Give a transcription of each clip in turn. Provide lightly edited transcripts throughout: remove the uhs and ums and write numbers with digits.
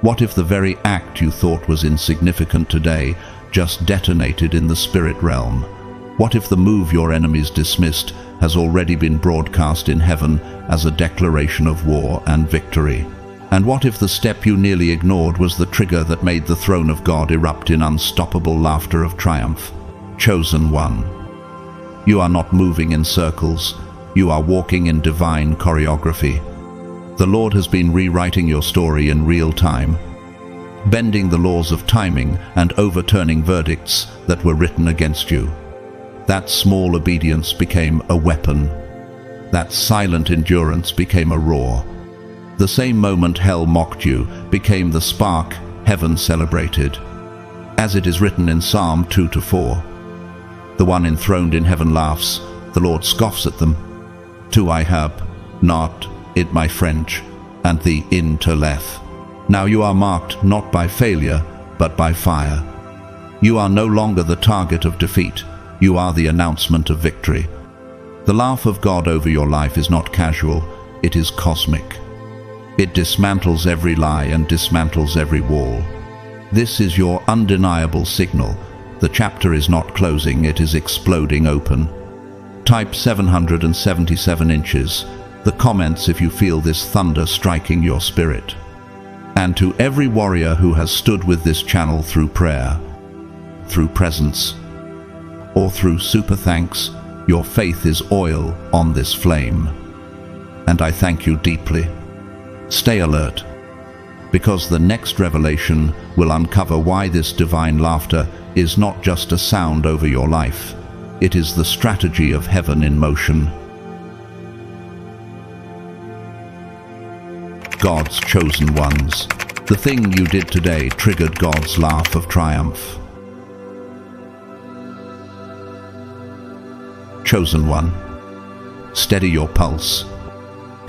What if the very act you thought was insignificant today just detonated in the spirit realm? What if the move your enemies dismissed has already been broadcast in heaven as a declaration of war and victory? And what if the step you nearly ignored was the trigger that made the throne of God erupt in unstoppable laughter of triumph? Chosen one. You are not moving in circles. You are walking in divine choreography. The Lord has been rewriting your story in real time, bending the laws of timing and overturning verdicts that were written against you. That small obedience became a weapon. That silent endurance became a roar. The same moment hell mocked you became the spark heaven celebrated. As it is written in Psalm 2-4, the one enthroned in heaven laughs, the Lord scoffs at them. Tu I have not it my French, and the interleth. Now you are marked not by failure, but by fire. You are no longer the target of defeat. You are the announcement of victory. The laugh of God over your life is not casual, it is cosmic. It dismantles every lie and dismantles every wall. This is your undeniable signal. The chapter is not closing, it is exploding open. Type 777 inches. The comments if you feel this thunder striking your spirit. And to every warrior who has stood with this channel through prayer, through presence, or through super thanks, your faith is oil on this flame. And I thank you deeply. Stay alert, because the next revelation will uncover why this divine laughter is not just a sound over your life. It is the strategy of heaven in motion. God's chosen ones. The thing you did today triggered God's laugh of triumph. Chosen one. Steady your pulse.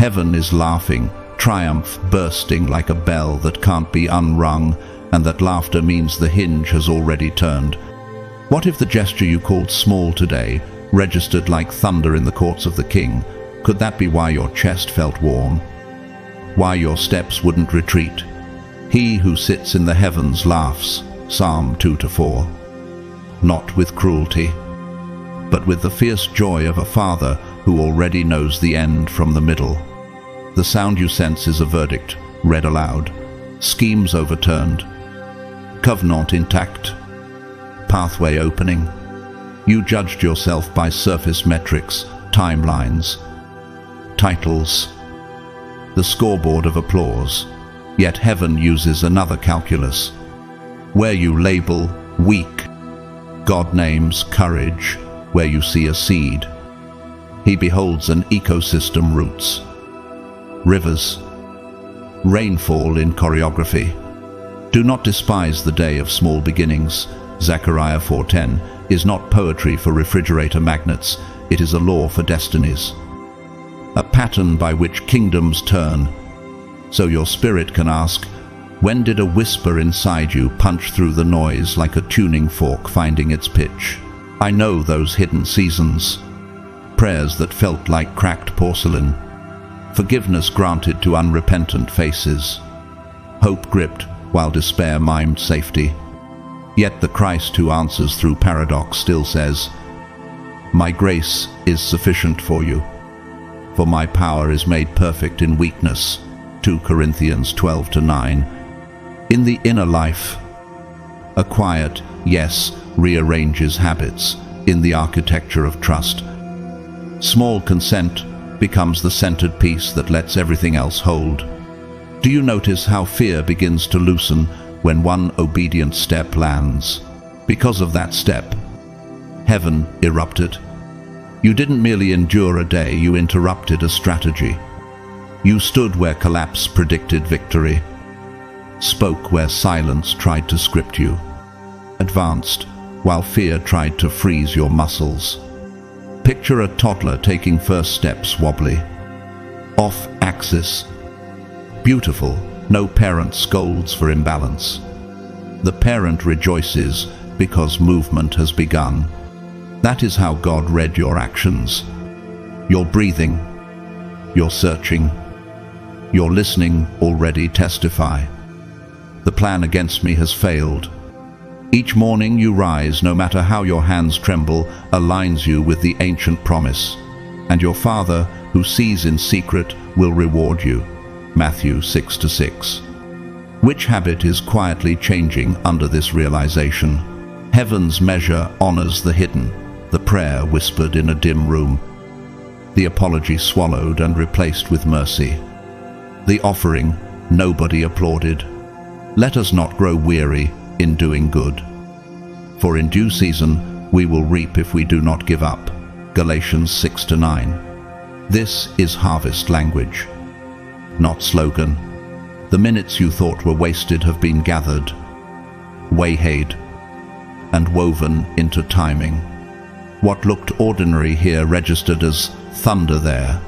Heaven is laughing, triumph bursting like a bell that can't be unrung, and that laughter means the hinge has already turned. What if the gesture you called small today registered like thunder in the courts of the King? Could that be why your chest felt warm? Why your steps wouldn't retreat? He who sits in the heavens laughs, Psalm 2-4. Not with cruelty, but with the fierce joy of a father who already knows the end from the middle. The sound you sense is a verdict, read aloud. Schemes overturned. Covenant intact. Pathway opening. You judged yourself by surface metrics, timelines, titles, the scoreboard of applause. Yet heaven uses another calculus. Where you label weak, God names courage. Where you see a seed, He beholds an ecosystem roots. Rivers, rainfall in choreography. Do not despise the day of small beginnings. Zechariah 4:10 is not poetry for refrigerator magnets, it is a law for destinies. A pattern by which kingdoms turn. So your spirit can ask, when did a whisper inside you punch through the noise like a tuning fork finding its pitch? I know those hidden seasons. Prayers that felt like cracked porcelain. Forgiveness granted to unrepentant faces. Hope gripped while despair mimed safety. Yet the Christ who answers through paradox still says, my grace is sufficient for you, for my power is made perfect in weakness. 2 Corinthians 12-9. In the inner life, a quiet yes rearranges habits in the architecture of trust. Small consent becomes the centered piece that lets everything else hold. Do you notice how fear begins to loosen when one obedient step lands? Because of that step, heaven erupted. You didn't merely endure a day, you interrupted a strategy. You stood where collapse predicted victory, spoke where silence tried to script you, advanced while fear tried to freeze your muscles. Picture a toddler taking first steps wobbly, off axis. Beautiful, no parent scolds for imbalance. The parent rejoices because movement has begun. That is how God read your actions. Your breathing, your searching, your listening already testify. The plan against me has failed. Each morning you rise, no matter how your hands tremble, aligns you with the ancient promise. And your Father, who sees in secret, will reward you. Matthew 6:6. Which habit is quietly changing under this realization? Heaven's measure honors the hidden, the prayer whispered in a dim room, the apology swallowed and replaced with mercy, the offering nobody applauded. Let us not grow weary in doing good, for in due season we will reap if we do not give up. Galatians 6-9. This is harvest language, not slogan. The minutes you thought were wasted have been gathered, waylaid, and woven into timing. What looked ordinary here registered as thunder there,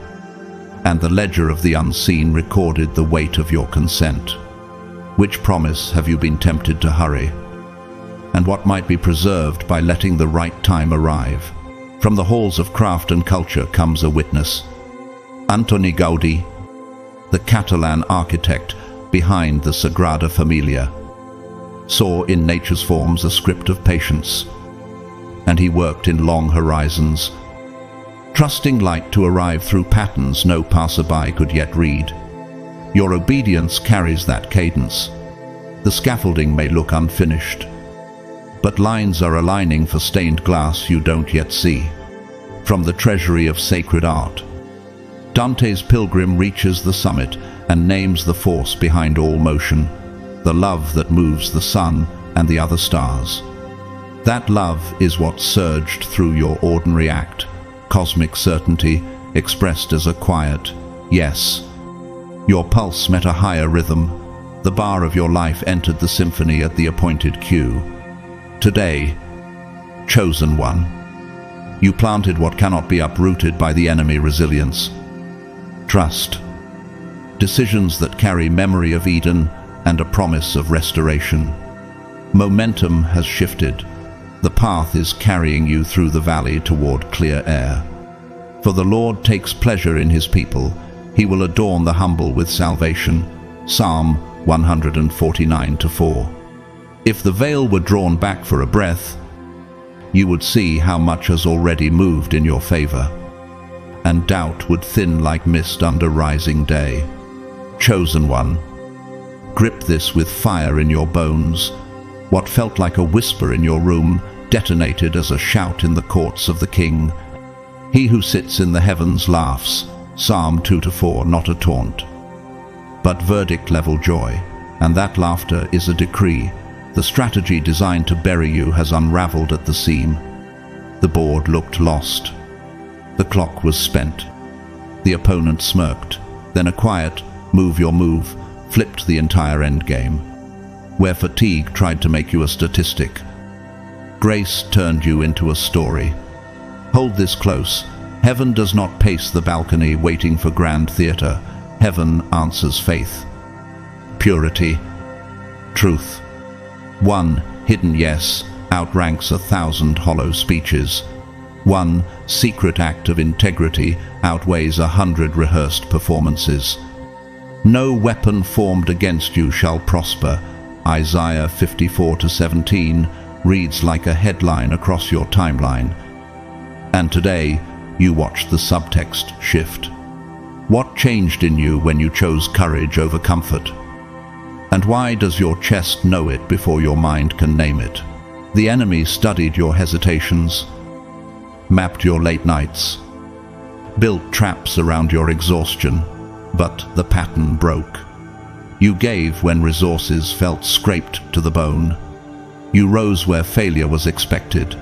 and the ledger of the unseen recorded the weight of your consent. Which promise have you been tempted to hurry? And what might be preserved by letting the right time arrive? From the halls of craft and culture comes a witness. Antoni Gaudí, the Catalan architect behind the Sagrada Familia, saw in nature's forms a script of patience, and he worked in long horizons, trusting light to arrive through patterns no passerby could yet read. Your obedience carries that cadence. The scaffolding may look unfinished, but lines are aligning for stained glass you don't yet see. From the treasury of sacred art, Dante's pilgrim reaches the summit and names the force behind all motion, the love that moves the sun and the other stars. That love is what surged through your ordinary act, cosmic certainty expressed as a quiet yes. Your pulse met a higher rhythm. The bar of your life entered the symphony at the appointed cue. Today, chosen one, you planted what cannot be uprooted by the enemy resilience. Trust. Decisions that carry memory of Eden and a promise of restoration. Momentum has shifted. The path is carrying you through the valley toward clear air. For the Lord takes pleasure in his people. He will adorn the humble with salvation. Psalm 149:4. If the veil were drawn back for a breath, you would see how much has already moved in your favor, and doubt would thin like mist under rising day. Chosen one, grip this with fire in your bones. What felt like a whisper in your room detonated as a shout in the courts of the King. He who sits in the heavens laughs. Psalm 2-4, not a taunt, but verdict-level joy, and that laughter is a decree. The strategy designed to bury you has unraveled at the seam. The board looked lost. The clock was spent. The opponent smirked. Then a quiet, move your move, flipped the entire endgame. Where fatigue tried to make you a statistic, grace turned you into a story. Hold this close. Heaven does not pace the balcony waiting for grand theater. Heaven answers faith, purity, truth. One hidden yes outranks 1,000 hollow speeches. One secret act of integrity outweighs 100 rehearsed performances. No weapon formed against you shall prosper. Isaiah 54-17 reads like a headline across your timeline. And today, you watched the subtext shift. What changed in you when you chose courage over comfort? And why does your chest know it before your mind can name it? The enemy studied your hesitations, mapped your late nights, built traps around your exhaustion, but the pattern broke. You gave when resources felt scraped to the bone. You rose where failure was expected.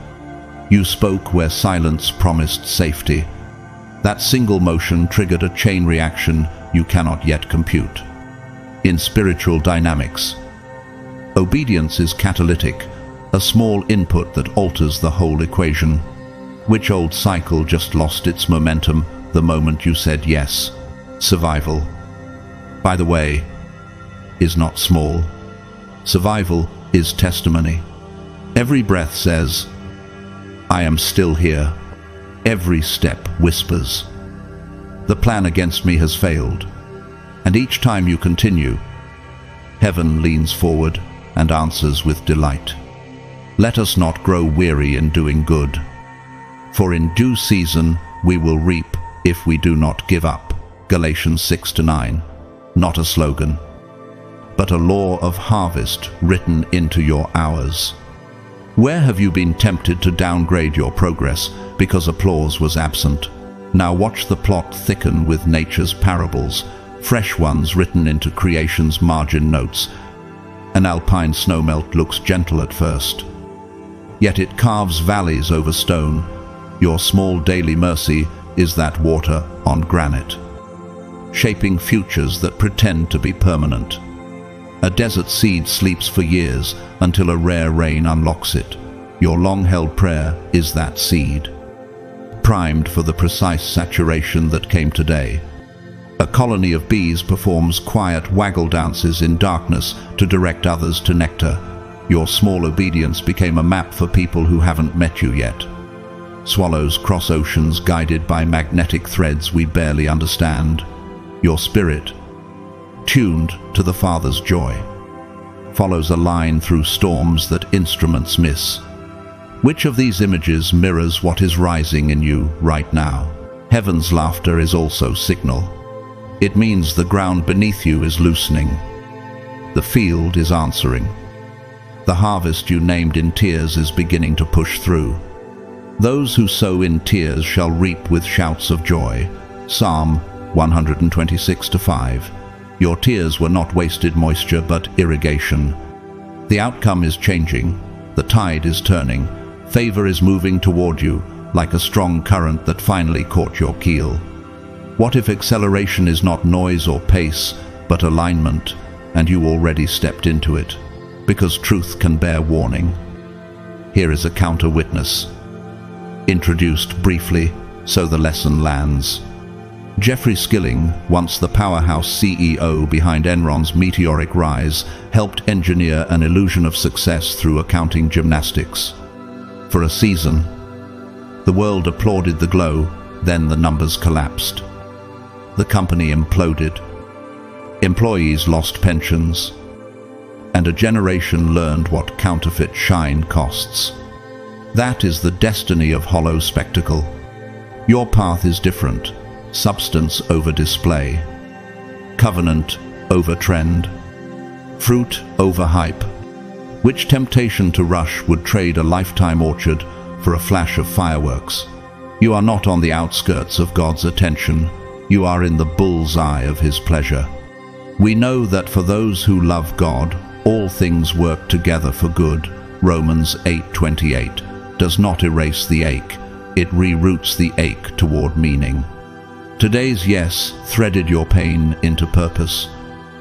You spoke where silence promised safety. That single motion triggered a chain reaction you cannot yet compute. In spiritual dynamics, obedience is catalytic, a small input that alters the whole equation. Which old cycle just lost its momentum the moment you said yes? Survival, by the way, is not small. Survival is testimony. Every breath says, I am still here. Every step whispers, the plan against me has failed. And each time you continue, Heaven leans forward and answers with delight. Let us not grow weary in doing good, for in due season we will reap if we do not give up. Galatians 6-9. Not a slogan, but a law of harvest written into your hours. Where have you been tempted to downgrade your progress because applause was absent? Now watch the plot thicken with nature's parables, fresh ones written into creation's margin notes. An alpine snowmelt looks gentle at first, yet it carves valleys over stone. Your small daily mercy is that water on granite, shaping futures that pretend to be permanent. A desert seed sleeps for years until a rare rain unlocks it. Your long-held prayer is that seed, primed for the precise saturation that came today. A colony of bees performs quiet waggle dances in darkness to direct others to nectar. Your small obedience became a map for people who haven't met you yet. Swallows cross oceans guided by magnetic threads we barely understand. Your spirit, tuned to the Father's joy, follows a line through storms that instruments miss. Which of these images mirrors what is rising in you right now? Heaven's laughter is also signal. It means the ground beneath you is loosening. The field is answering. The harvest you named in tears is beginning to push through. Those who sow in tears shall reap with shouts of joy. Psalm 126-5. Your tears were not wasted moisture but irrigation. The outcome is changing. The tide is turning. Favor is moving toward you like a strong current that finally caught your keel. What if acceleration is not noise or pace, but alignment, and you already stepped into it? Because truth can bear warning. Here is a counter-witness, introduced briefly so the lesson lands. Jeffrey Skilling, once the powerhouse CEO behind Enron's meteoric rise, helped engineer an illusion of success through accounting gymnastics. For a season, the world applauded the glow, then the numbers collapsed. The company imploded. Employees lost pensions, and a generation learned what counterfeit shine costs. That is the destiny of hollow spectacle. Your path is different. Substance over display, covenant over trend, fruit over hype. Which temptation to rush would trade a lifetime orchard for a flash of fireworks? You are not on the outskirts of God's attention. You are in the bull's eye of His pleasure. We know that for those who love God, all things work together for good. Romans 8:28 does not erase the ache. It reroutes the ache toward meaning. Today's yes threaded your pain into purpose.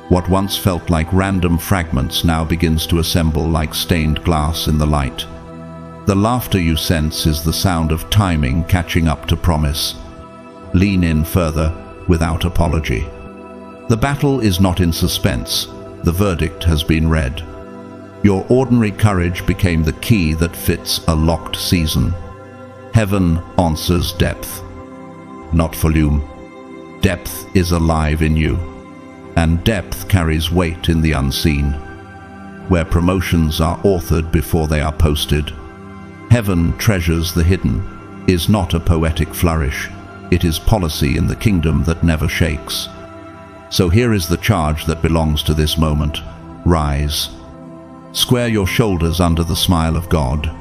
What once felt like random fragments now begins to assemble like stained glass in the light. The laughter you sense is the sound of timing catching up to promise. Lean in further without apology. The battle is not in suspense. The verdict has been read. Your ordinary courage became the key that fits a locked season. Heaven answers depth, not volume. Depth is alive in you, and depth carries weight in the unseen. Where promotions are authored before they are posted, heaven treasures the hidden, is not a poetic flourish. It is policy in the kingdom that never shakes. So here is the charge that belongs to this moment. Rise. Square your shoulders under the smile of God.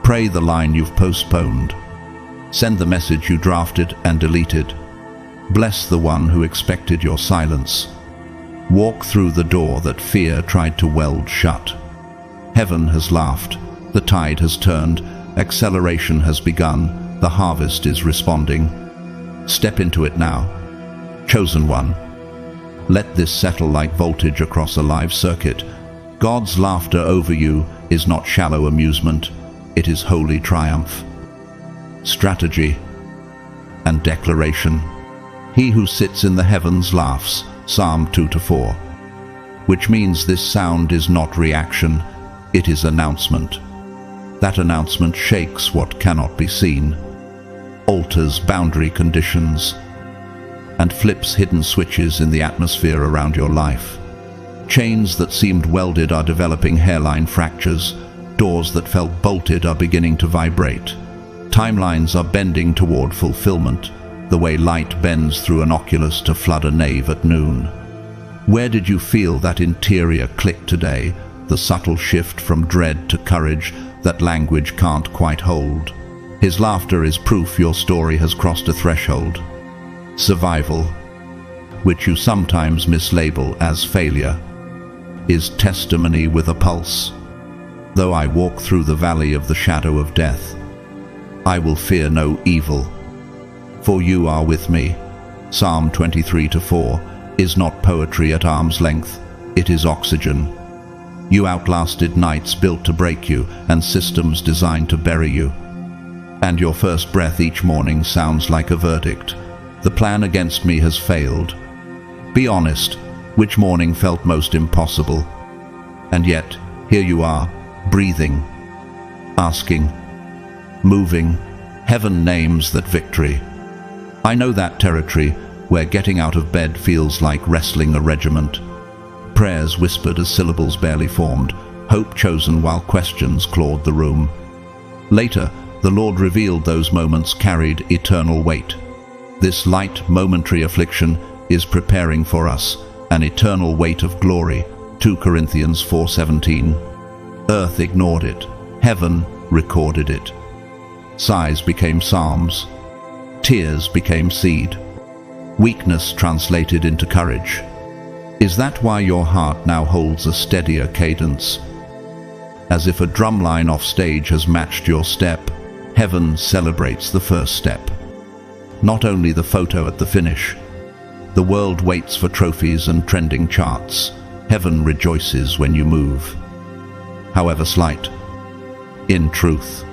Pray the line you've postponed. Send the message you drafted and deleted. Bless the one who expected your silence. Walk through the door that fear tried to weld shut. Heaven has laughed. The tide has turned. Acceleration has begun. The harvest is responding. Step into it now. Chosen one. Let this settle like voltage across a live circuit. God's laughter over you is not shallow amusement. It is holy triumph. Strategy and declaration. He who sits in the heavens laughs, Psalm 2-4, which means this sound is not reaction, it is announcement. That announcement shakes what cannot be seen, alters boundary conditions, and flips hidden switches in the atmosphere around your life. Chains that seemed welded are developing hairline fractures. Doors that felt bolted are beginning to vibrate. Timelines are bending toward fulfillment, the way light bends through an oculus to flood a nave at noon. Where did you feel that interior click today, the subtle shift from dread to courage that language can't quite hold? His laughter is proof your story has crossed a threshold. Survival, which you sometimes mislabel as failure, is testimony with a pulse. Though I walk through the valley of the shadow of death, I will fear no evil, for you are with me. Psalm 23:4 is not poetry at arm's length, it is oxygen. You outlasted nights built to break you and systems designed to bury you. And your first breath each morning sounds like a verdict. The plan against me has failed. Be honest, which morning felt most impossible? And yet, here you are, breathing, asking, moving. Heaven names that victory. I know that territory where getting out of bed feels like wrestling a regiment. Prayers whispered as syllables barely formed, hope chosen while questions clawed the room. Later, the Lord revealed those moments carried eternal weight. This light, momentary affliction is preparing for us an eternal weight of glory. 2 Corinthians 4:17. Earth ignored it. Heaven recorded it. Sighs became psalms. Tears became seed. Weakness translated into courage. Is that why your heart now holds a steadier cadence? As if a drumline off stage has matched your step, heaven celebrates the first step. Not only the photo at the finish. The world waits for trophies and trending charts. Heaven rejoices when you move, however slight. In truth,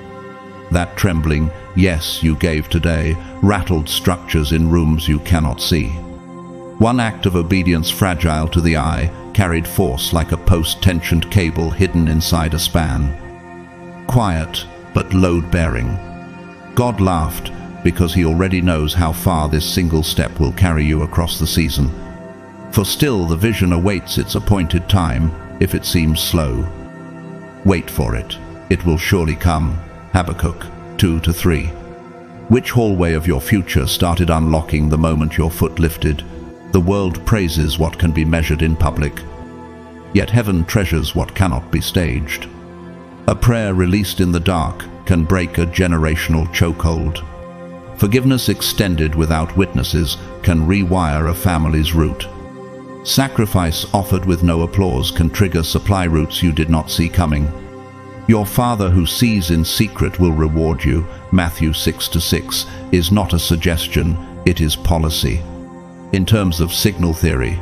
that trembling yes you gave today rattled structures in rooms you cannot see. One act of obedience, fragile to the eye, carried force like a post-tensioned cable hidden inside a span. Quiet, but load-bearing. God laughed because he already knows how far this single step will carry you across the season. For still the vision awaits its appointed time, if it seems slow. Wait for it. It will surely come. Habakkuk 2-3. Which hallway of your future started unlocking the moment your foot lifted? The world praises what can be measured in public, yet heaven treasures what cannot be staged. A prayer released in the dark can break a generational chokehold. Forgiveness extended without witnesses can rewire a family's root. Sacrifice offered with no applause can trigger supply routes you did not see coming. Your Father who sees in secret will reward you. Matthew 6-6 is not a suggestion, it is policy. In terms of signal theory,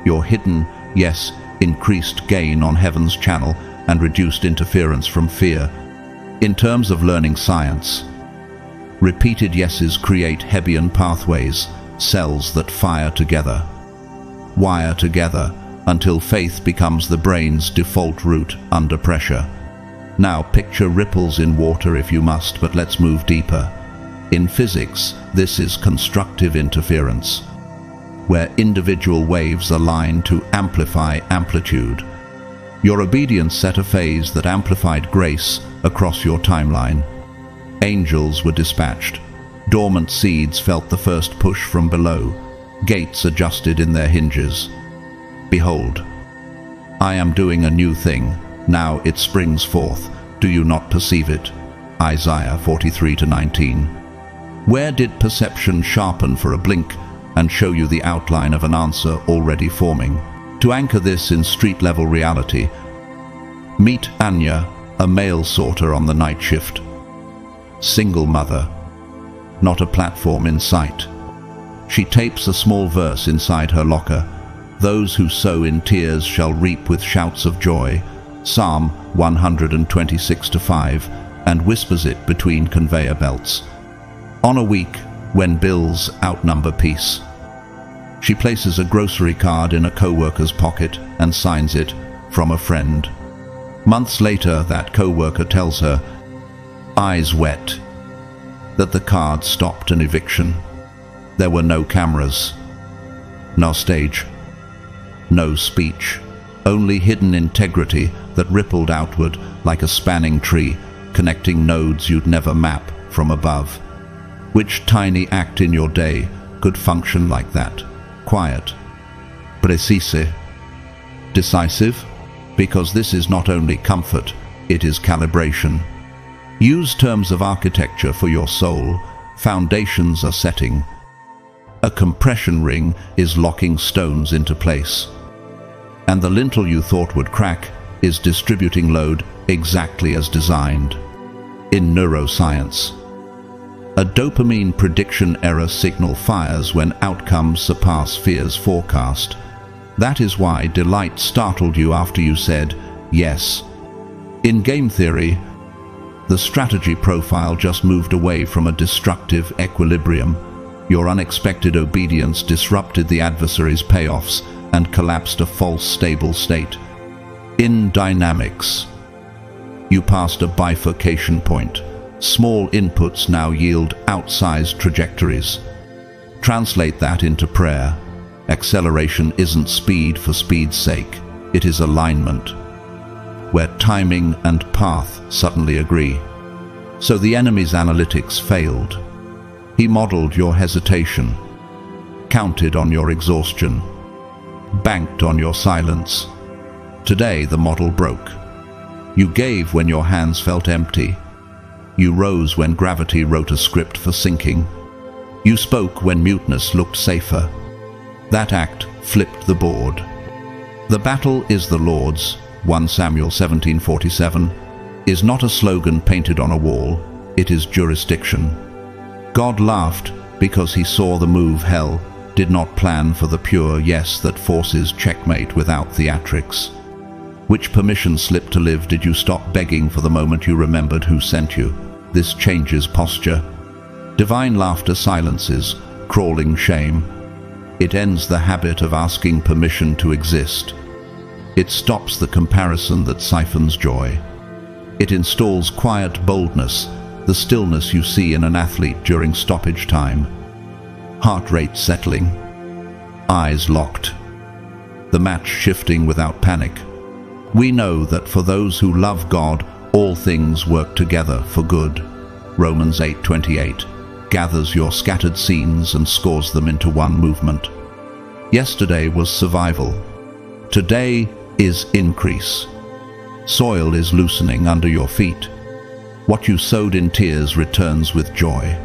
your hidden, yes, increased gain on heaven's channel and reduced interference from fear. In terms of learning science, repeated yeses create Hebbian pathways, cells that fire together, wire together, until faith becomes the brain's default route under pressure. Now picture ripples in water if you must, but let's move deeper. In physics, this is constructive interference, where individual waves align to amplify amplitude. Your obedience set a phase that amplified grace across your timeline. Angels were dispatched. Dormant seeds felt the first push from below. Gates adjusted in their hinges. Behold, I am doing a new thing. Now it springs forth. Do you not perceive it? Isaiah 43-19. Where did perception sharpen for a blink and show you the outline of an answer already forming? To anchor this in street-level reality, meet Anya, a mail sorter on the night shift. Single mother, not a platform in sight. She tapes a small verse inside her locker. Those who sow in tears shall reap with shouts of joy. Psalm 126-5, and whispers it between conveyor belts. On a week when bills outnumber peace, she places a grocery card in a co-worker's pocket and signs it, from a friend. Months later, that co-worker tells her, eyes wet, that the card stopped an eviction. There were no cameras, no stage, no speech, only hidden integrity that rippled outward like a spanning tree, connecting nodes you'd never map from above. Which tiny act in your day could function like that? Quiet. Precise. Decisive? Because this is not only comfort, it is calibration. Use terms of architecture for your soul. Foundations are setting. A compression ring is locking stones into place. And the lintel you thought would crack is distributing load exactly as designed. In neuroscience, a dopamine prediction error signal fires when outcomes surpass fear's forecast. That is why delight startled you after you said yes. In game theory, the strategy profile just moved away from a destructive equilibrium. Your unexpected obedience disrupted the adversary's payoffs and collapsed a false stable state. In dynamics, you passed a bifurcation point. Small inputs now yield outsized trajectories. Translate that into prayer. Acceleration isn't speed for speed's sake. It is alignment, where timing and path suddenly agree. So the enemy's analytics failed. He modeled your hesitation, counted on your exhaustion, banked on your silence. Today the model broke. You gave when your hands felt empty. You rose when gravity wrote a script for sinking. You spoke when muteness looked safer. That act flipped the board. The battle is the Lord's, 1 Samuel 17:47, is not a slogan painted on a wall, it is jurisdiction. God laughed because he saw the move hell did not plan for the pure yes that forces checkmate without theatrics. Which permission slip to live did you stop begging for the moment you remembered who sent you? This changes posture. Divine laughter silences crawling shame. It ends the habit of asking permission to exist. It stops the comparison that siphons joy. It installs quiet boldness, the stillness you see in an athlete during stoppage time. Heart rate settling, eyes locked, the match shifting without panic. We know that for those who love God, all things work together for good. Romans 8:28 gathers your scattered scenes and scores them into one movement. Yesterday was survival. Today is increase. Soil is loosening under your feet. What you sowed in tears returns with joy.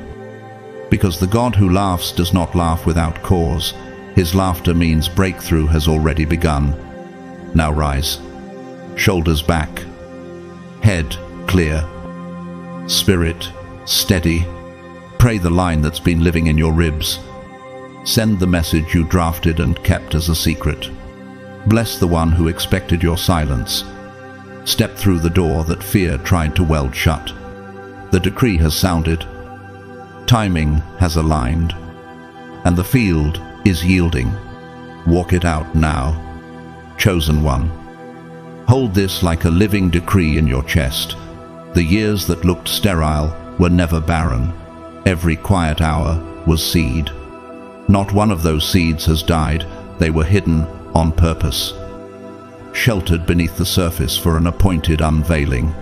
Because the God who laughs does not laugh without cause. His laughter means breakthrough has already begun. Now rise. Shoulders back. Head clear. Spirit steady. Pray the line that's been living in your ribs. Send the message you drafted and kept as a secret. Bless the one who expected your silence. Step through the door that fear tried to weld shut. The decree has sounded. Timing has aligned. And the field is yielding. Walk it out now. Chosen one. Hold this like a living decree in your chest. The years that looked sterile were never barren. Every quiet hour was seed. Not one of those seeds has died. They were hidden on purpose, sheltered beneath the surface for an appointed unveiling.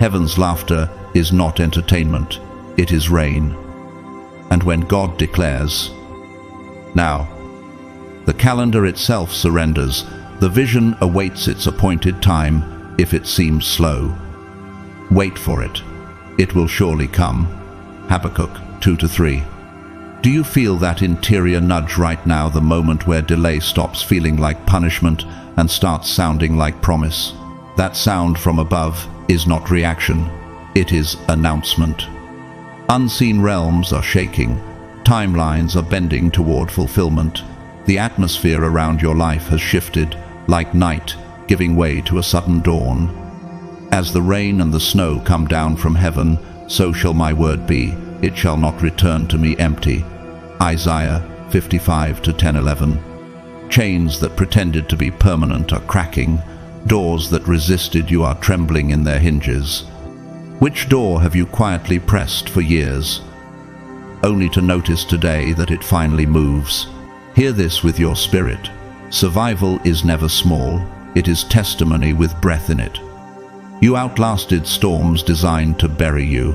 Heaven's laughter is not entertainment, it is rain. And when God declares, now, the calendar itself surrenders. The vision awaits its appointed time if it seems slow. Wait for it. It will surely come. Habakkuk 2-3. Do you feel that interior nudge right now, the moment where delay stops feeling like punishment and starts sounding like promise? That sound from above is not reaction, it is announcement. Unseen realms are shaking, timelines are bending toward fulfillment. The atmosphere around your life has shifted, like night giving way to a sudden dawn. As the rain and the snow come down from heaven, so shall my word be, it shall not return to me empty. Isaiah 55:10-11. Chains that pretended to be permanent are cracking. Doors that resisted you are trembling in their hinges. Which door have you quietly pressed for years, only to notice today that it finally moves? Hear this with your spirit. Survival is never small, it is testimony with breath in it. You outlasted storms designed to bury you,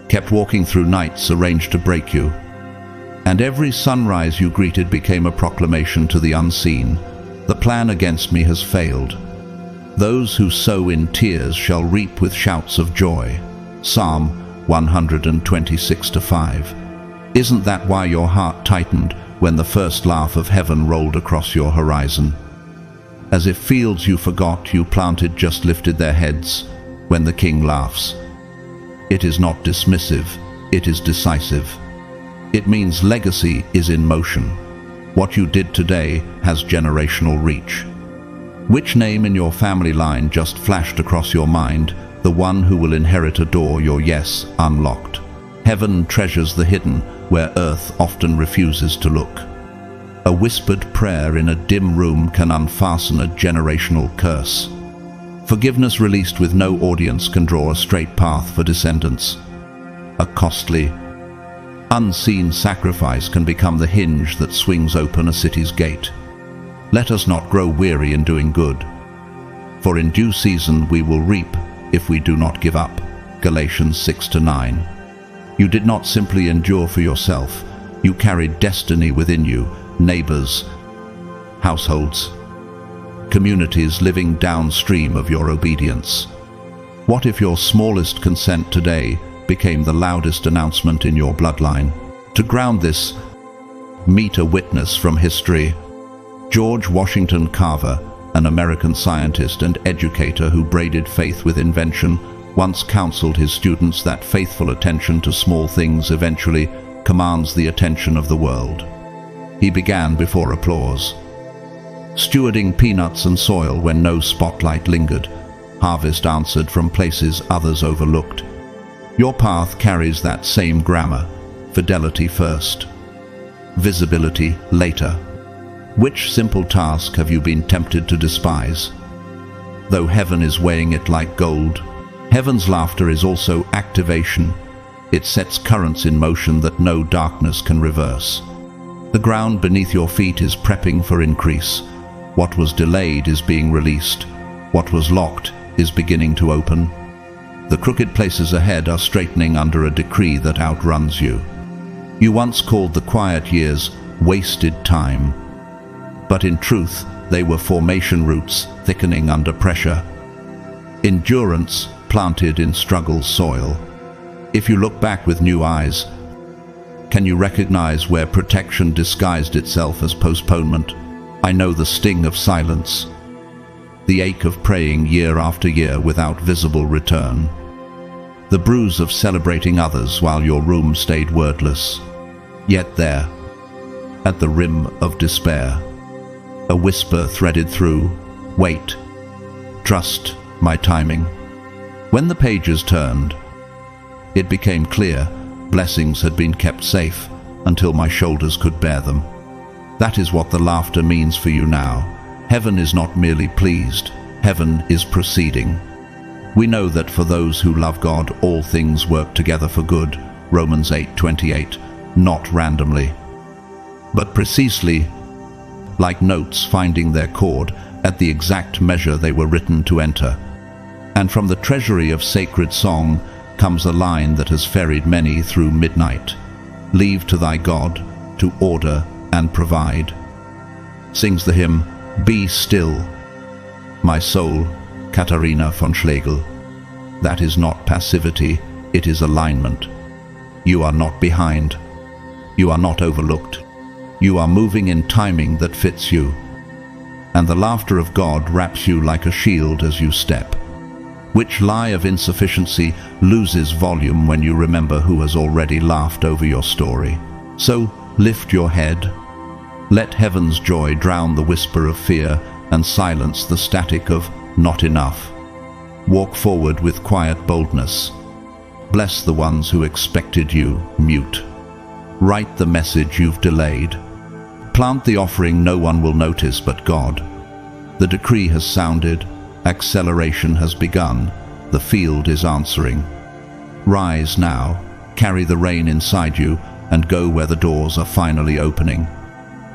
kept walking through nights arranged to break you, and every sunrise you greeted became a proclamation to the unseen. The plan against me has failed. Those who sow in tears shall reap with shouts of joy. Psalm 126:5. Isn't that why your heart tightened when the first laugh of heaven rolled across your horizon? As if fields you forgot you planted just lifted their heads when the King laughs. It is not dismissive, it is decisive. It means legacy is in motion. What you did today has generational reach. Which name in your family line just flashed across your mind, the one who will inherit a door your yes unlocked? Heaven treasures the hidden where earth often refuses to look. A whispered prayer in a dim room can unfasten a generational curse. Forgiveness released with no audience can draw a straight path for descendants. A costly, unseen sacrifice can become the hinge that swings open a city's gate. Let us not grow weary in doing good, for in due season we will reap if we do not give up. Galatians 6-9. You did not simply endure for yourself, you carried destiny within you, neighbors, households, communities living downstream of your obedience. What if your smallest consent today became the loudest announcement in your bloodline? To ground this, meet a witness from history. George Washington Carver, an American scientist and educator who braided faith with invention, once counseled his students that faithful attention to small things eventually commands the attention of the world. He began before applause, stewarding peanuts and soil when no spotlight lingered. Harvest answered from places others overlooked. Your path carries that same grammar: fidelity first, visibility later. Which simple task have you been tempted to despise? Though heaven is weighing it like gold, heaven's laughter is also activation. It sets currents in motion that no darkness can reverse. The ground beneath your feet is prepping for increase. What was delayed is being released. What was locked is beginning to open. The crooked places ahead are straightening under a decree that outruns you. You once called the quiet years wasted time, but in truth they were formation roots thickening under pressure. Endurance planted in struggle's soil. If you look back with new eyes, can you recognize where protection disguised itself as postponement? I know the sting of silence, the ache of praying year after year without visible return, the bruise of celebrating others while your room stayed wordless. Yet there, at the rim of despair, a whisper threaded through: wait, trust my timing. When the pages turned, it became clear blessings had been kept safe until my shoulders could bear them. That is what the laughter means for you now. Heaven is not merely pleased, heaven is proceeding. We know that for those who love God, all things work together for good, Romans 8:28, not randomly, but precisely, like notes finding their chord at the exact measure they were written to enter. And from the treasury of sacred song comes a line that has ferried many through midnight: leave to thy God to order and provide. Sings the hymn, Be Still, My Soul, Katharina von Schlegel. That is not passivity, it is alignment. You are not behind. You are not overlooked. You are moving in timing that fits you. And the laughter of God wraps you like a shield as you step. Which lie of insufficiency loses volume when you remember who has already laughed over your story. So lift your head. Let heaven's joy drown the whisper of fear and silence the static of not enough. Walk forward with quiet boldness. Bless the ones who expected you mute. Write the message you've delayed. Plant the offering no one will notice but God. The decree has sounded. Acceleration has begun. The field is answering. Rise now, carry the rain inside you, and go where the doors are finally opening.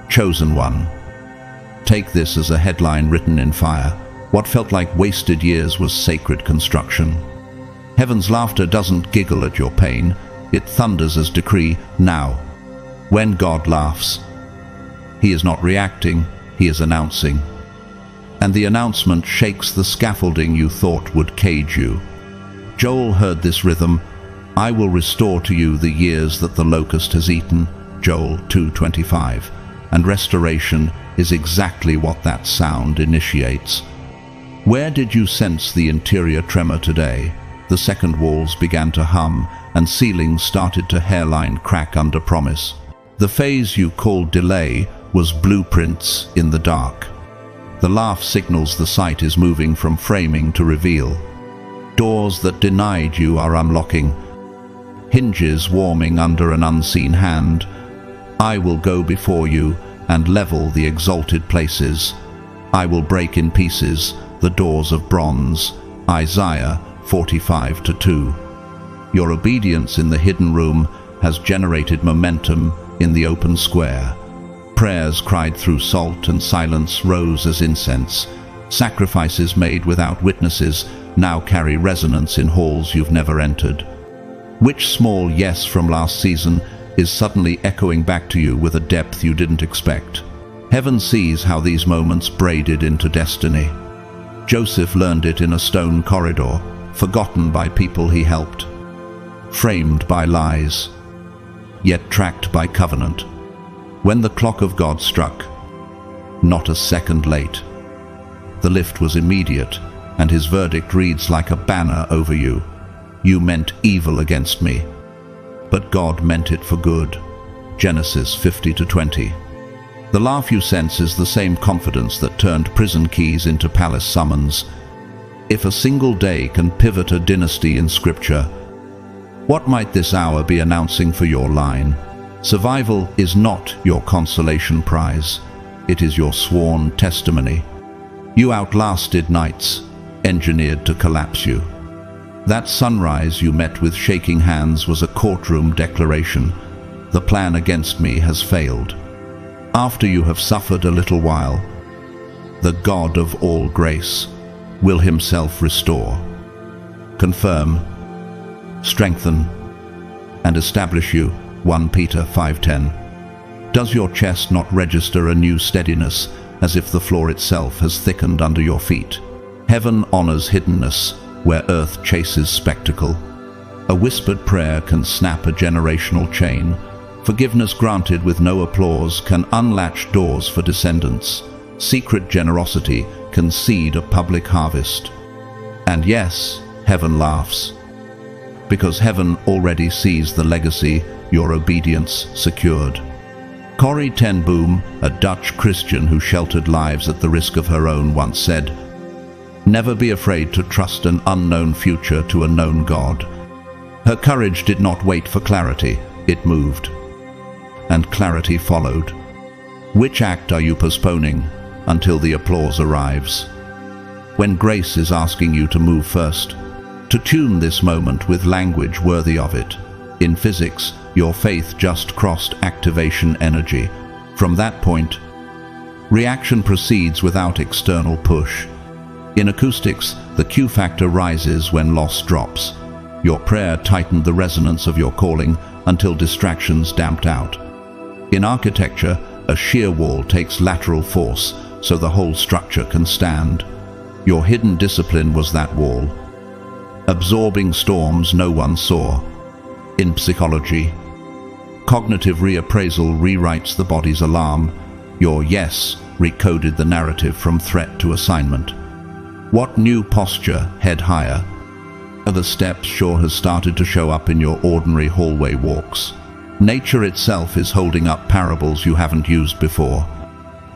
Chosen one, Take this as a headline written in fire. What felt like wasted years was sacred construction. Heaven's laughter doesn't giggle at your pain. It thunders as decree, now. When God laughs, he is not reacting, he is announcing. And the announcement shakes the scaffolding you thought would cage you. Joel heard this rhythm. I will restore to you the years that the locust has eaten, Joel 2:25. And restoration is exactly what that sound initiates. Where did you sense the interior tremor today? The second walls began to hum, and ceilings started to hairline crack under promise. The phase you called delay was blueprints in the dark. The laugh signals the site is moving from framing to reveal. Doors that denied you are unlocking. Hinges warming under an unseen hand. I will go before you and level the exalted places. I will break in pieces the doors of bronze. Isaiah 45:2. Your obedience in the hidden room has generated momentum in the open square. Prayers cried through salt and silence rose as incense. Sacrifices made without witnesses now carry resonance in halls you've never entered. Which small yes from last season is suddenly echoing back to you with a depth you didn't expect? Heaven sees how these moments braided into destiny. Joseph learned it in a stone corridor, forgotten by people he helped, framed by lies, yet tracked by covenant. When the clock of God struck, not a second late, the lift was immediate, and his verdict reads like a banner over you. You meant evil against me, but God meant it for good. Genesis 50:20. The laugh you sense is the same confidence that turned prison keys into palace summons. If a single day can pivot a dynasty in Scripture, what might this hour be announcing for your line? Survival is not your consolation prize. It is your sworn testimony. You outlasted nights, engineered to collapse you. That sunrise you met with shaking hands was a courtroom declaration. The plan against me has failed. After you have suffered a little while, the God of all grace will himself restore, confirm, strengthen, and establish you. 1 Peter 5:10. Does your chest not register a new steadiness, as if the floor itself has thickened under your feet? Heaven honors hiddenness where earth chases spectacle. A whispered prayer can snap a generational chain. Forgiveness granted with no applause can unlatch doors for descendants. Secret generosity can seed a public harvest. And yes, heaven laughs, because heaven already sees the legacy your obedience secured. Corrie ten Boom, a Dutch Christian who sheltered lives at the risk of her own, once said, "Never be afraid to trust an unknown future to a known God." Her courage did not wait for clarity, it moved. And clarity followed. Which act are you postponing until the applause arrives? When grace is asking you to move first, to tune this moment with language worthy of it. In physics, your faith just crossed activation energy. From that point, reaction proceeds without external push. In acoustics, the Q factor rises when loss drops. Your prayer tightened the resonance of your calling until distractions damped out. In architecture, a shear wall takes lateral force so the whole structure can stand. Your hidden discipline was that wall, absorbing storms no one saw. In psychology, cognitive reappraisal rewrites the body's alarm. Your yes recoded the narrative from threat to assignment. What new posture, head higher? Other steps sure has started to show up in your ordinary hallway walks. Nature itself is holding up parables you haven't used before.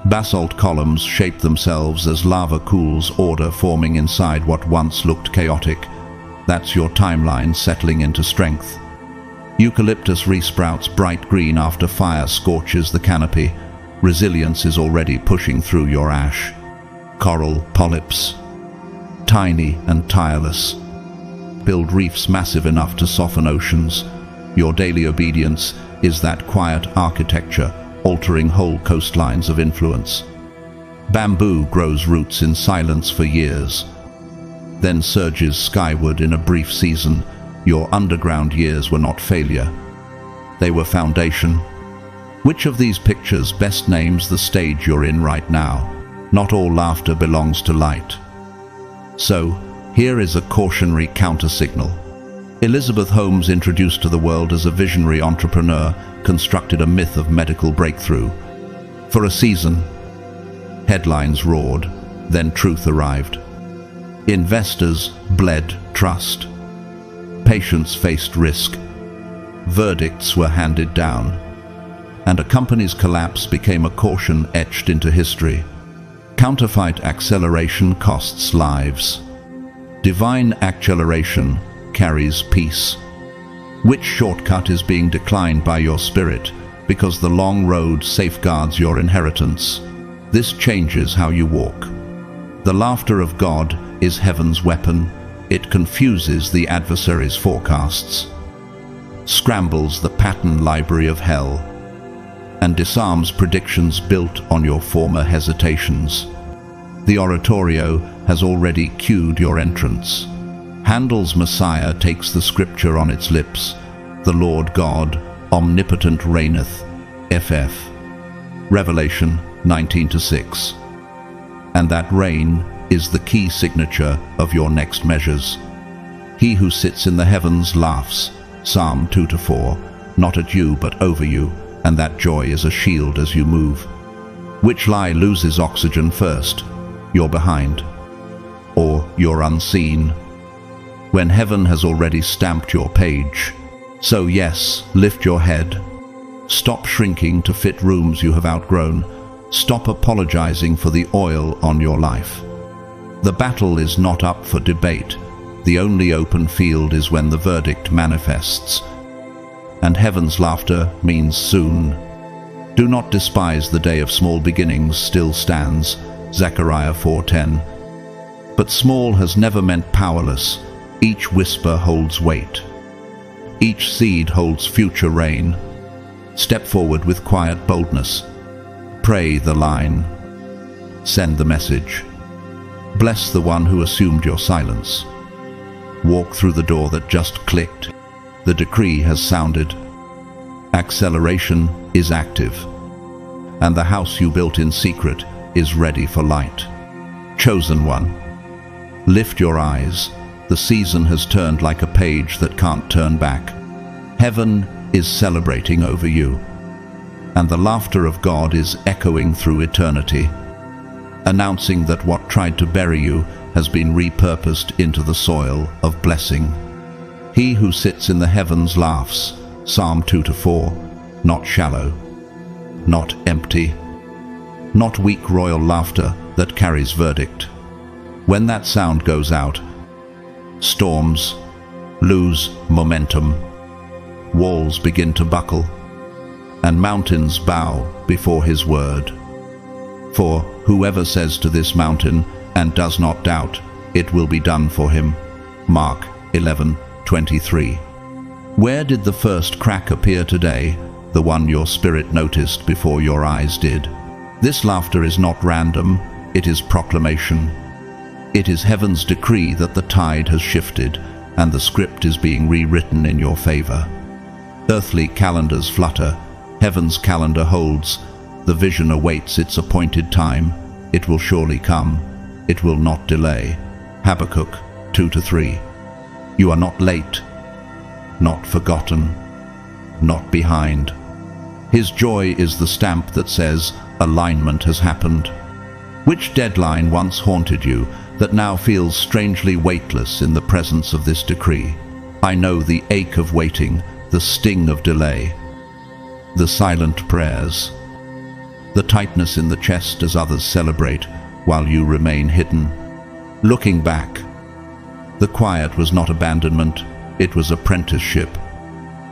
Basalt columns shape themselves as lava cools, order forming inside what once looked chaotic. That's your timeline settling into strength. Eucalyptus resprouts bright green after fire scorches the canopy. Resilience is already pushing through your ash. Coral polyps, tiny and tireless, build reefs massive enough to soften oceans. Your daily obedience is that quiet architecture altering whole coastlines of influence. Bamboo grows roots in silence for years, then surges skyward in a brief season. Your underground years were not failure. They were foundation. Which of these pictures best names the stage you're in right now? Not all laughter belongs to light. So, here is a cautionary counter-signal. Elizabeth Holmes, introduced to the world as a visionary entrepreneur, constructed a myth of medical breakthrough. For a season, headlines roared, then truth arrived. Investors bled trust. Patients faced risk. Verdicts were handed down. And a company's collapse became a caution etched into history. Counterfeit acceleration costs lives. Divine acceleration carries peace. Which shortcut is being declined by your spirit because the long road safeguards your inheritance? This changes how you walk. The laughter of God is heaven's weapon. It confuses the adversary's forecasts, scrambles the pattern library of hell, and disarms predictions built on your former hesitations. The oratorio has already cued your entrance. Handel's Messiah takes the scripture on its lips. The Lord God, omnipotent reigneth. FF. Revelation 19:6. And that reign is the key signature of your next measures. He who sits in the heavens laughs. Psalm 2-4. Not at you, but over you, and that joy is a shield as you move. Which lie loses oxygen first? You're behind, or you're unseen, when heaven has already stamped your page. So yes, lift your head. Stop shrinking to fit rooms you have outgrown. Stop apologizing for the oil on your life. The battle is not up for debate. The only open field is when the verdict manifests. And heaven's laughter means soon. Do not despise the day of small beginnings still stands. Zechariah 4:10. But small has never meant powerless. Each whisper holds weight. Each seed holds future rain. Step forward with quiet boldness. Pray the line. Send the message. Bless the one who assumed your silence. Walk through the door that just clicked. The decree has sounded. Acceleration is active. And the house you built in secret is ready for light. Chosen one, lift your eyes. The season has turned like a page that can't turn back. Heaven is celebrating over you, and the laughter of God is echoing through eternity, announcing that what tried to bury you has been repurposed into the soil of blessing. He who sits in the heavens laughs. Psalm 2-4. Not shallow, not empty, not weak royal laughter that carries verdict. When that sound goes out, storms lose momentum, walls begin to buckle, and mountains bow before his word. For whoever says to this mountain and does not doubt, it will be done for him. Mark 11:23. Where did the first crack appear today? The one your spirit noticed before your eyes did. This laughter is not random, it is proclamation. It is heaven's decree that the tide has shifted and the script is being rewritten in your favor. Earthly calendars flutter, heaven's calendar holds. The vision awaits its appointed time. It will surely come. It will not delay. Habakkuk 2-3. You are not late, not forgotten, not behind. His joy is the stamp that says alignment has happened. Which deadline once haunted you that now feels strangely weightless in the presence of this decree? I know the ache of waiting, the sting of delay, the silent prayers, the tightness in the chest as others celebrate while you remain hidden. Looking back, the quiet was not abandonment, it was apprenticeship.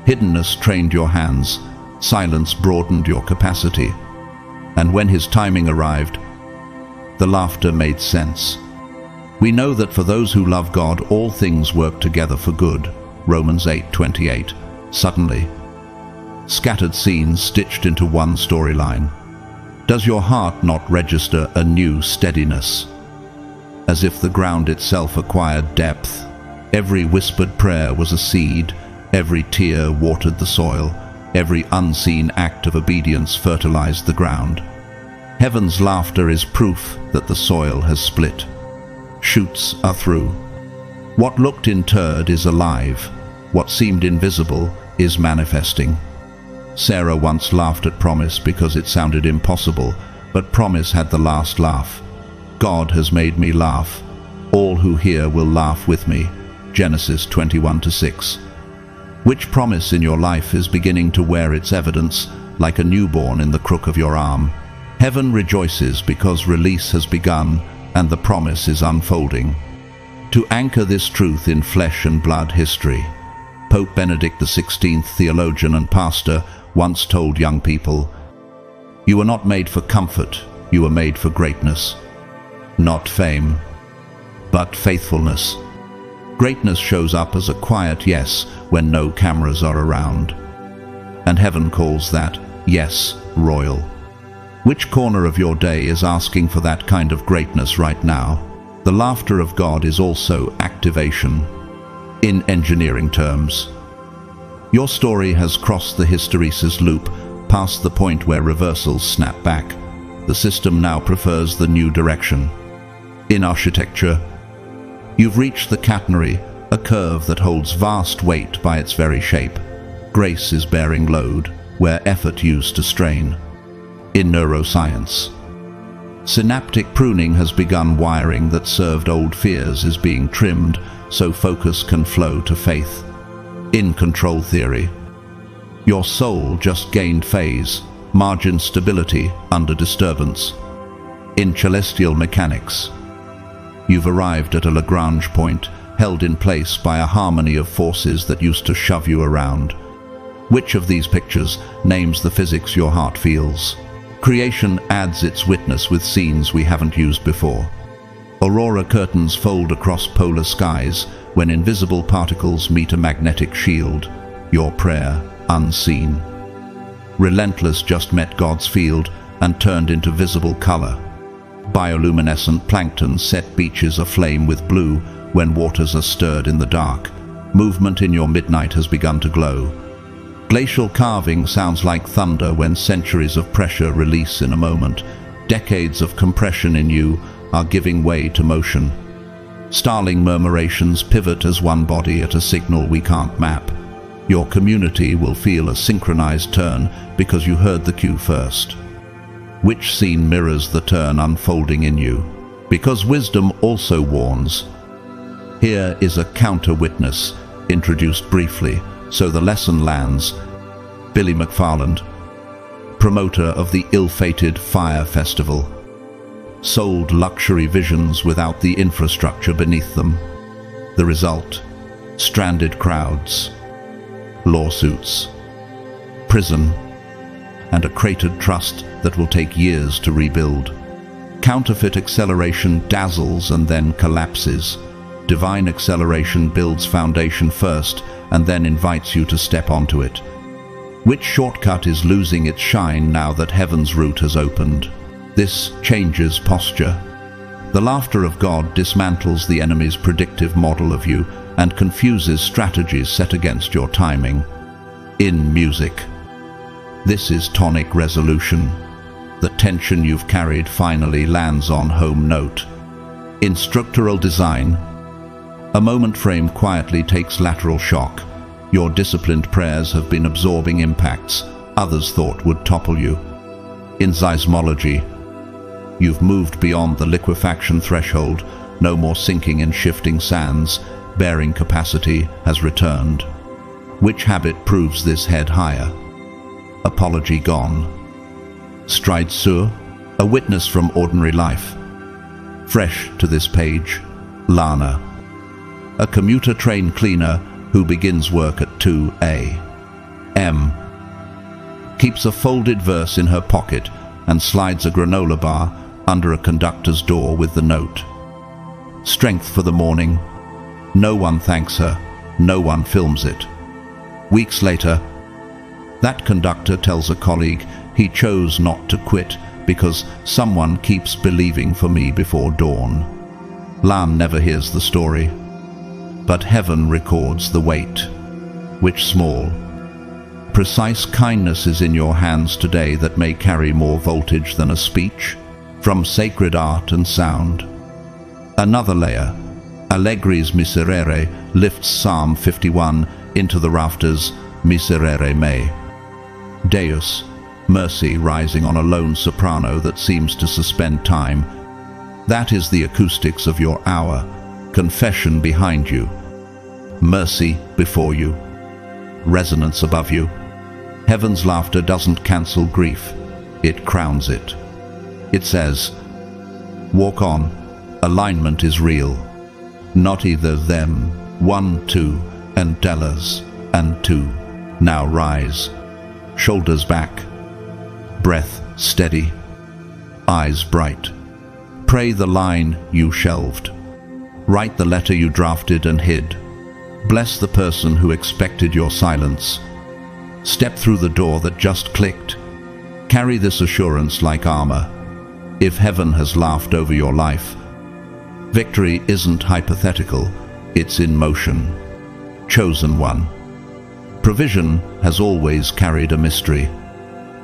Hiddenness trained your hands, silence broadened your capacity, and when his timing arrived, the laughter made sense. We know that for those who love God, all things work together for good. Romans 8:28. Suddenly, scattered scenes stitched into one storyline. Does your heart not register a new steadiness? As if the ground itself acquired depth, every whispered prayer was a seed, every tear watered the soil, every unseen act of obedience fertilized the ground. Heaven's laughter is proof that the soil has split. Shoots are through. What looked interred is alive. What seemed invisible is manifesting. Sarah once laughed at promise because it sounded impossible, but promise had the last laugh. God has made me laugh. All who hear will laugh with me. Genesis 21:6. Which promise in your life is beginning to wear its evidence like a newborn in the crook of your arm? Heaven rejoices because release has begun and the promise is unfolding. To anchor this truth in flesh and blood history, Pope Benedict XVI, theologian and pastor, once told young people, "You were not made for comfort, you were made for greatness. Not fame, but faithfulness." Greatness shows up as a quiet yes when no cameras are around. And heaven calls that yes royal. Which corner of your day is asking for that kind of greatness right now? The laughter of God is also activation. In engineering terms, your story has crossed the hysteresis loop, past the point where reversals snap back. The system now prefers the new direction. In architecture, you've reached the catenary, a curve that holds vast weight by its very shape. Grace is bearing load, where effort used to strain. In neuroscience, synaptic pruning has begun. Wiring that served old fears is being trimmed, so focus can flow to faith. In control theory, your soul just gained phase, margin stability under disturbance. In celestial mechanics, you've arrived at a Lagrange point, held in place by a harmony of forces that used to shove you around. Which of these pictures names the physics your heart feels? Creation adds its witness with scenes we haven't used before. Aurora curtains fold across polar skies when invisible particles meet a magnetic shield. Your prayer, unseen. Relentless just met God's field and turned into visible color. Bioluminescent plankton set beaches aflame with blue when waters are stirred in the dark. Movement in your midnight has begun to glow. Glacial carving sounds like thunder when centuries of pressure release in a moment. Decades of compression in you are giving way to motion. Starling murmurations pivot as one body at a signal we can't map. Your community will feel a synchronized turn because you heard the cue first. Which scene mirrors the turn unfolding in you? Because wisdom also warns. Here is a counter-witness, introduced briefly, so the lesson lands. Billy McFarland, promoter of the ill-fated Fire Festival, sold luxury visions without the infrastructure beneath them. The result, stranded crowds, lawsuits, prison, and a cratered trust that will take years to rebuild. Counterfeit acceleration dazzles and then collapses. Divine acceleration builds foundation first and then invites you to step onto it. Which shortcut is losing its shine now that heaven's route has opened? This changes posture. The laughter of God dismantles the enemy's predictive model of you and confuses strategies set against your timing. In music, this is tonic resolution. The tension you've carried finally lands on home note. In structural design, a moment frame quietly takes lateral shock. Your disciplined prayers have been absorbing impacts others thought would topple you. In seismology, you've moved beyond the liquefaction threshold, no more sinking in shifting sands, bearing capacity has returned. Which habit proves this head higher? Apology gone. Stride sur, a witness from ordinary life. Fresh to this page, Lana, a commuter train cleaner who begins work at 2 a.m. keeps a folded verse in her pocket and slides a granola bar under a conductor's door with the note, "Strength for the morning." No one thanks her, no one films it. Weeks later, that conductor tells a colleague he chose not to quit because someone keeps believing for me before dawn. Lan never hears the story, but heaven records the weight. Which small, precise kindness is in your hands today that may carry more voltage than a speech, from sacred art and sound. Another layer, Allegri's Miserere, lifts Psalm 51 into the rafters, Miserere me. Deus, mercy rising on a lone soprano that seems to suspend time. That is the acoustics of your hour, confession behind you, mercy before you, resonance above you. Heaven's laughter doesn't cancel grief, it crowns it. It says, walk on, alignment is real, not either them, 1, 2, and Dellas, and 2, now rise, shoulders back, breath steady, eyes bright. Pray the line you shelved, write the letter you drafted and hid, bless the person who expected your silence. Step through the door that just clicked. Carry this assurance like armor. If heaven has laughed over your life, victory isn't hypothetical, it's in motion. Chosen one. Provision has always carried a mystery.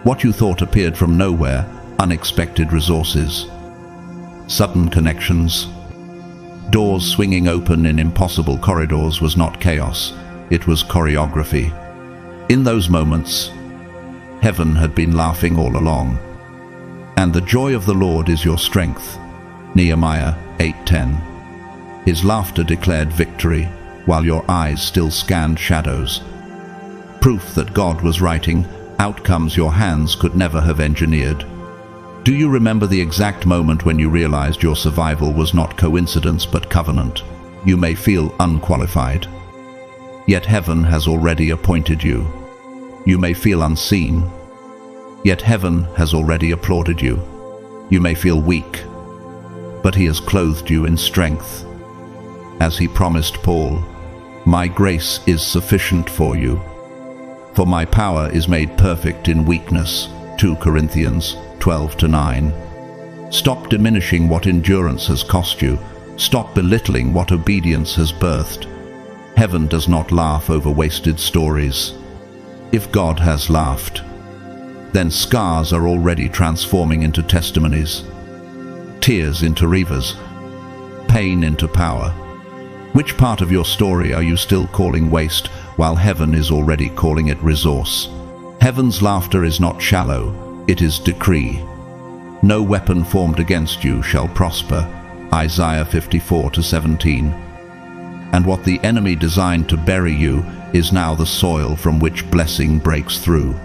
What you thought appeared from nowhere, unexpected resources. Sudden connections. Doors swinging open in impossible corridors was not chaos, it was choreography. In those moments, heaven had been laughing all along. And the joy of the Lord is your strength. Nehemiah 8:10. His laughter declared victory, while your eyes still scanned shadows. Proof that God was writing outcomes your hands could never have engineered. Do you remember the exact moment when you realized your survival was not coincidence but covenant? You may feel unqualified, yet heaven has already appointed you. You may feel unseen, yet heaven has already applauded you. You may feel weak, but he has clothed you in strength. As he promised Paul, my grace is sufficient for you, for my power is made perfect in weakness. 2 Corinthians 12-9. Stop diminishing what endurance has cost you. Stop belittling what obedience has birthed. Heaven does not laugh over wasted stories. If God has laughed, then scars are already transforming into testimonies, tears into rivers, pain into power. Which part of your story are you still calling waste, while heaven is already calling it resource? Heaven's laughter is not shallow, it is decree. No weapon formed against you shall prosper. Isaiah 54-17. And what the enemy designed to bury you is now the soil from which blessing breaks through.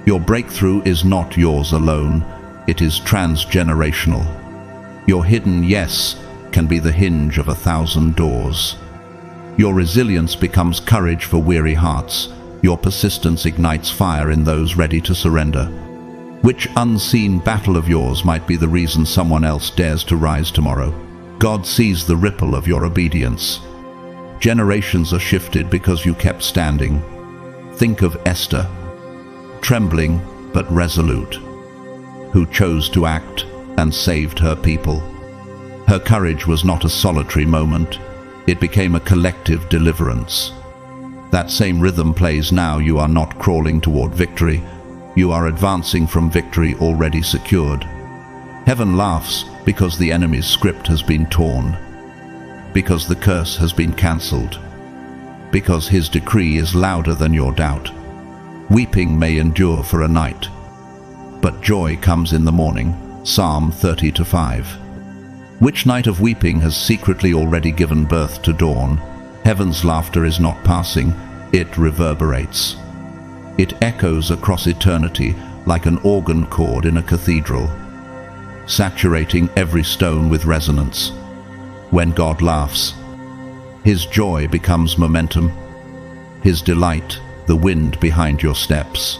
Your breakthrough is not yours alone, it is transgenerational. Your hidden yes can be the hinge of 1,000 doors. Your resilience becomes courage for weary hearts. Your persistence ignites fire in those ready to surrender. Which unseen battle of yours might be the reason someone else dares to rise tomorrow? God sees the ripple of your obedience. Generations are shifted because you kept standing. Think of Esther, trembling but resolute, who chose to act and saved her people. Her courage was not a solitary moment, it became a collective deliverance. That same rhythm plays now. You are not crawling toward victory, you are advancing from victory already secured. Heaven laughs because the enemy's script has been torn, because the curse has been cancelled, because his decree is louder than your doubt. Weeping may endure for a night, but joy comes in the morning. Psalm 30-5. Which night of weeping has secretly already given birth to dawn? Heaven's laughter is not passing, it reverberates. It echoes across eternity like an organ chord in a cathedral, saturating every stone with resonance. When God laughs, his joy becomes momentum, his delight the wind behind your steps.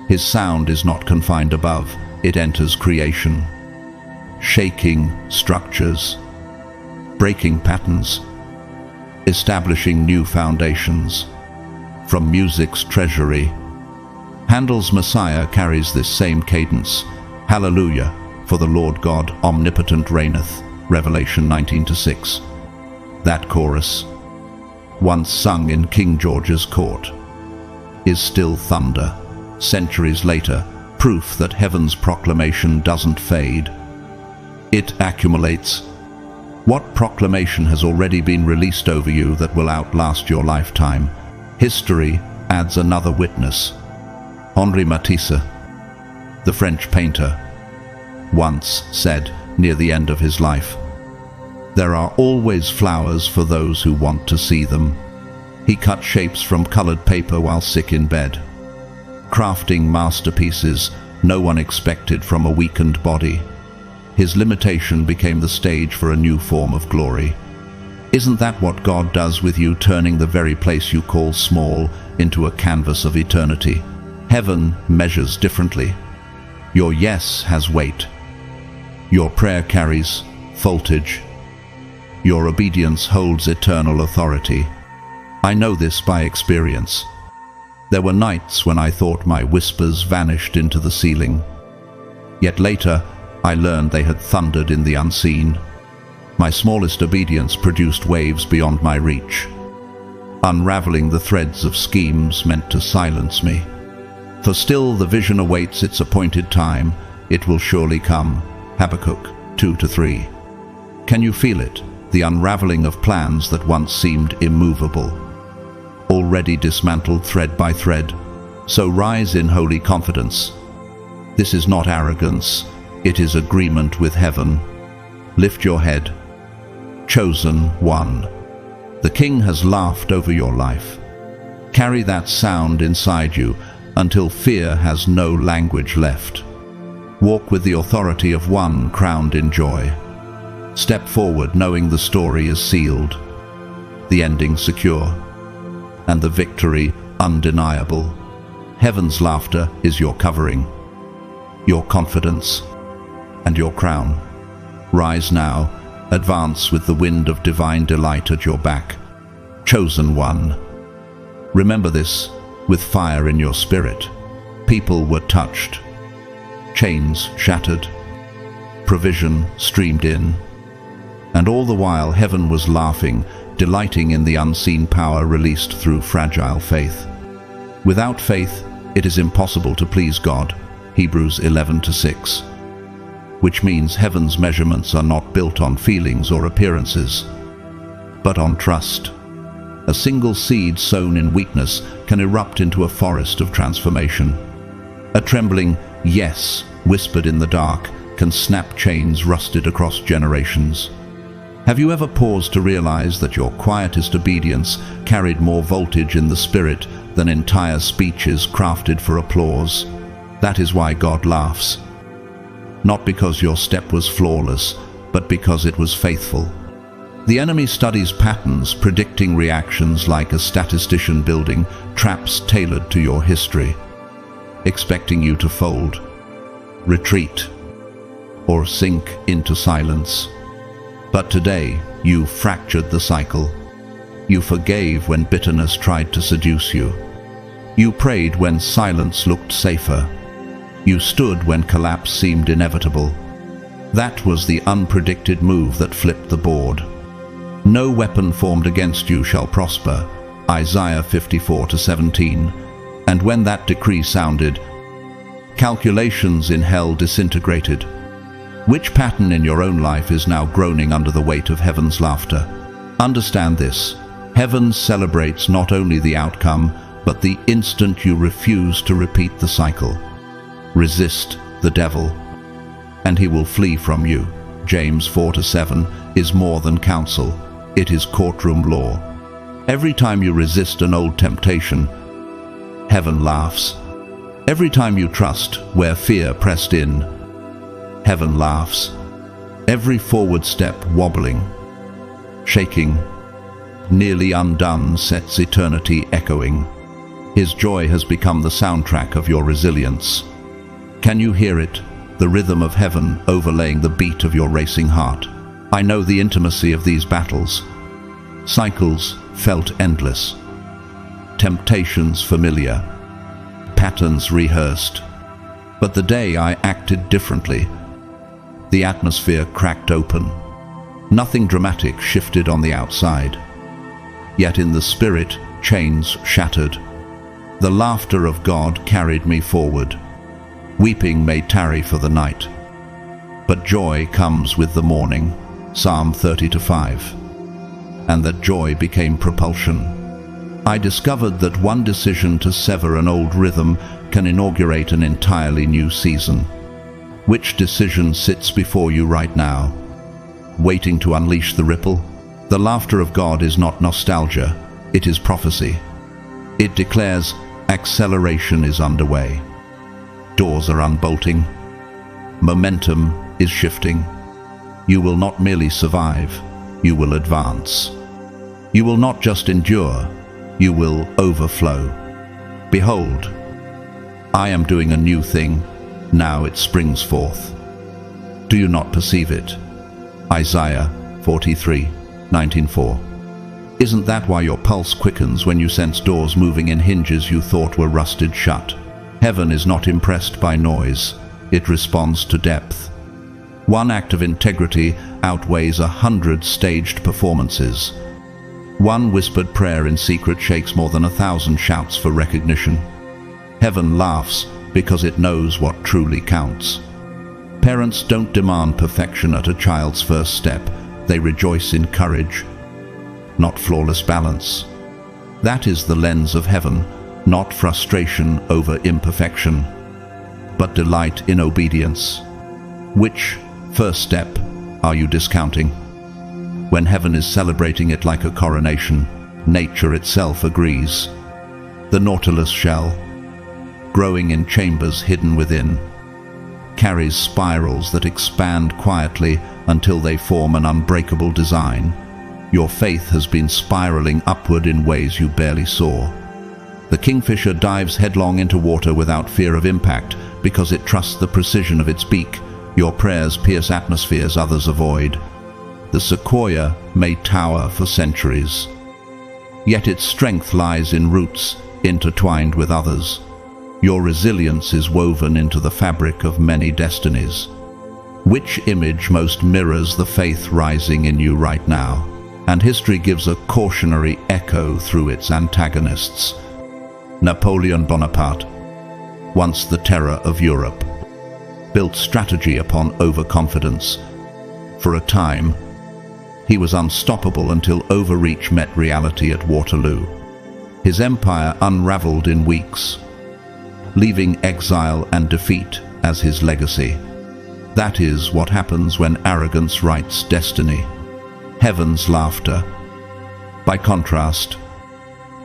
His sound is not confined above, it enters creation, shaking structures, breaking patterns, establishing new foundations. From music's treasury, Handel's Messiah carries this same cadence, Hallelujah, for the Lord God omnipotent reigneth. Revelation 19:6. That chorus, once sung in King George's court, is still thunder, centuries later, proof that heaven's proclamation doesn't fade. It accumulates. What proclamation has already been released over you that will outlast your lifetime? History adds another witness. Henri Matisse, the French painter, once said near the end of his life, "There are always flowers for those who want to see them." He cut shapes from colored paper while sick in bed, crafting masterpieces no one expected from a weakened body. His limitation became the stage for a new form of glory. Isn't that what God does with you, turning the very place you call small into a canvas of eternity? Heaven measures differently. Your yes has weight. Your prayer carries voltage. Your obedience holds eternal authority. I know this by experience. There were nights when I thought my whispers vanished into the ceiling. Yet later, I learned they had thundered in the unseen. My smallest obedience produced waves beyond my reach, unraveling the threads of schemes meant to silence me. For still the vision awaits its appointed time. It will surely come. Habakkuk 2-3. Can you feel it? The unraveling of plans that once seemed immovable, already dismantled thread by thread. So rise in holy confidence. This is not arrogance. It is agreement with heaven. Lift your head. Chosen one. The King has laughed over your life. Carry that sound inside you until fear has no language left. Walk with the authority of one crowned in joy. Step forward knowing the story is sealed, the ending secure, and the victory undeniable. Heaven's laughter is your covering, your confidence, and your crown. Rise now, advance with the wind of divine delight at your back. Chosen one. Remember this with fire in your spirit. People were touched, chains shattered, provision streamed in, and all the while heaven was laughing, delighting in the unseen power released through fragile faith. Without faith, it is impossible to please God. Hebrews 11:6. Which means heaven's measurements are not built on feelings or appearances, but on trust. A single seed sown in weakness can erupt into a forest of transformation. A trembling yes whispered in the dark can snap chains rusted across generations. Have you ever paused to realize that your quietest obedience carried more voltage in the spirit than entire speeches crafted for applause? That is why God laughs. Not because your step was flawless, but because it was faithful. The enemy studies patterns, predicting reactions like a statistician building traps tailored to your history, expecting you to fold, retreat, or sink into silence. But today, you fractured the cycle. You forgave when bitterness tried to seduce you. You prayed when silence looked safer. You stood when collapse seemed inevitable. That was the unpredicted move that flipped the board. No weapon formed against you shall prosper. Isaiah 54:17. And when that decree sounded, calculations in hell disintegrated. Which pattern in your own life is now groaning under the weight of heaven's laughter? Understand this. Heaven celebrates not only the outcome, but the instant you refuse to repeat the cycle. Resist the devil, and he will flee from you. James 4:7 is more than counsel. It is courtroom law. Every time you resist an old temptation, heaven laughs. Every time you trust where fear pressed in, heaven laughs. Every forward step wobbling, shaking, nearly undone sets eternity echoing. His joy has become the soundtrack of your resilience. Can you hear it? The rhythm of heaven overlaying the beat of your racing heart. I know the intimacy of these battles. Cycles felt endless. Temptations familiar. Patterns rehearsed. But the day I acted differently. The atmosphere cracked open. Nothing dramatic shifted on the outside. Yet in the spirit, chains shattered. The laughter of God carried me forward. Weeping may tarry for the night, but joy comes with the morning. Psalm 30:5. And that joy became propulsion. I discovered that one decision to sever an old rhythm can inaugurate an entirely new season. Which decision sits before you right now, waiting to unleash the ripple? The laughter of God is not nostalgia, it is prophecy. It declares acceleration is underway. Doors are unbolting. Momentum is shifting. You will not merely survive, you will advance. You will not just endure, you will overflow. Behold, I am doing a new thing, now it springs forth. Do you not perceive it? Isaiah 43:19-4. Isn't that why your pulse quickens when you sense doors moving in hinges you thought were rusted shut? Heaven is not impressed by noise, it responds to depth. One act of integrity outweighs 100 staged performances. One whispered prayer in secret shakes more than 1,000 shouts for recognition. Heaven laughs because it knows what truly counts. Parents don't demand perfection at a child's first step. They rejoice in courage, not flawless balance. That is the lens of heaven, not frustration over imperfection, but delight in obedience. Which first step are you discounting? When heaven is celebrating it like a coronation, nature itself agrees. The nautilus shell, growing in chambers hidden within, carries spirals that expand quietly until they form an unbreakable design. Your faith has been spiraling upward in ways you barely saw. The kingfisher dives headlong into water without fear of impact because it trusts the precision of its beak. Your prayers pierce atmospheres others avoid. The sequoia may tower for centuries, yet its strength lies in roots intertwined with others. Your resilience is woven into the fabric of many destinies. Which image most mirrors the faith rising in you right now? And history gives a cautionary echo through its antagonists. Napoleon Bonaparte, once the terror of Europe, built strategy upon overconfidence. For a time, he was unstoppable until overreach met reality at Waterloo. His empire unraveled in weeks, leaving exile and defeat as his legacy. That is what happens when arrogance writes destiny. Heaven's laughter, by contrast,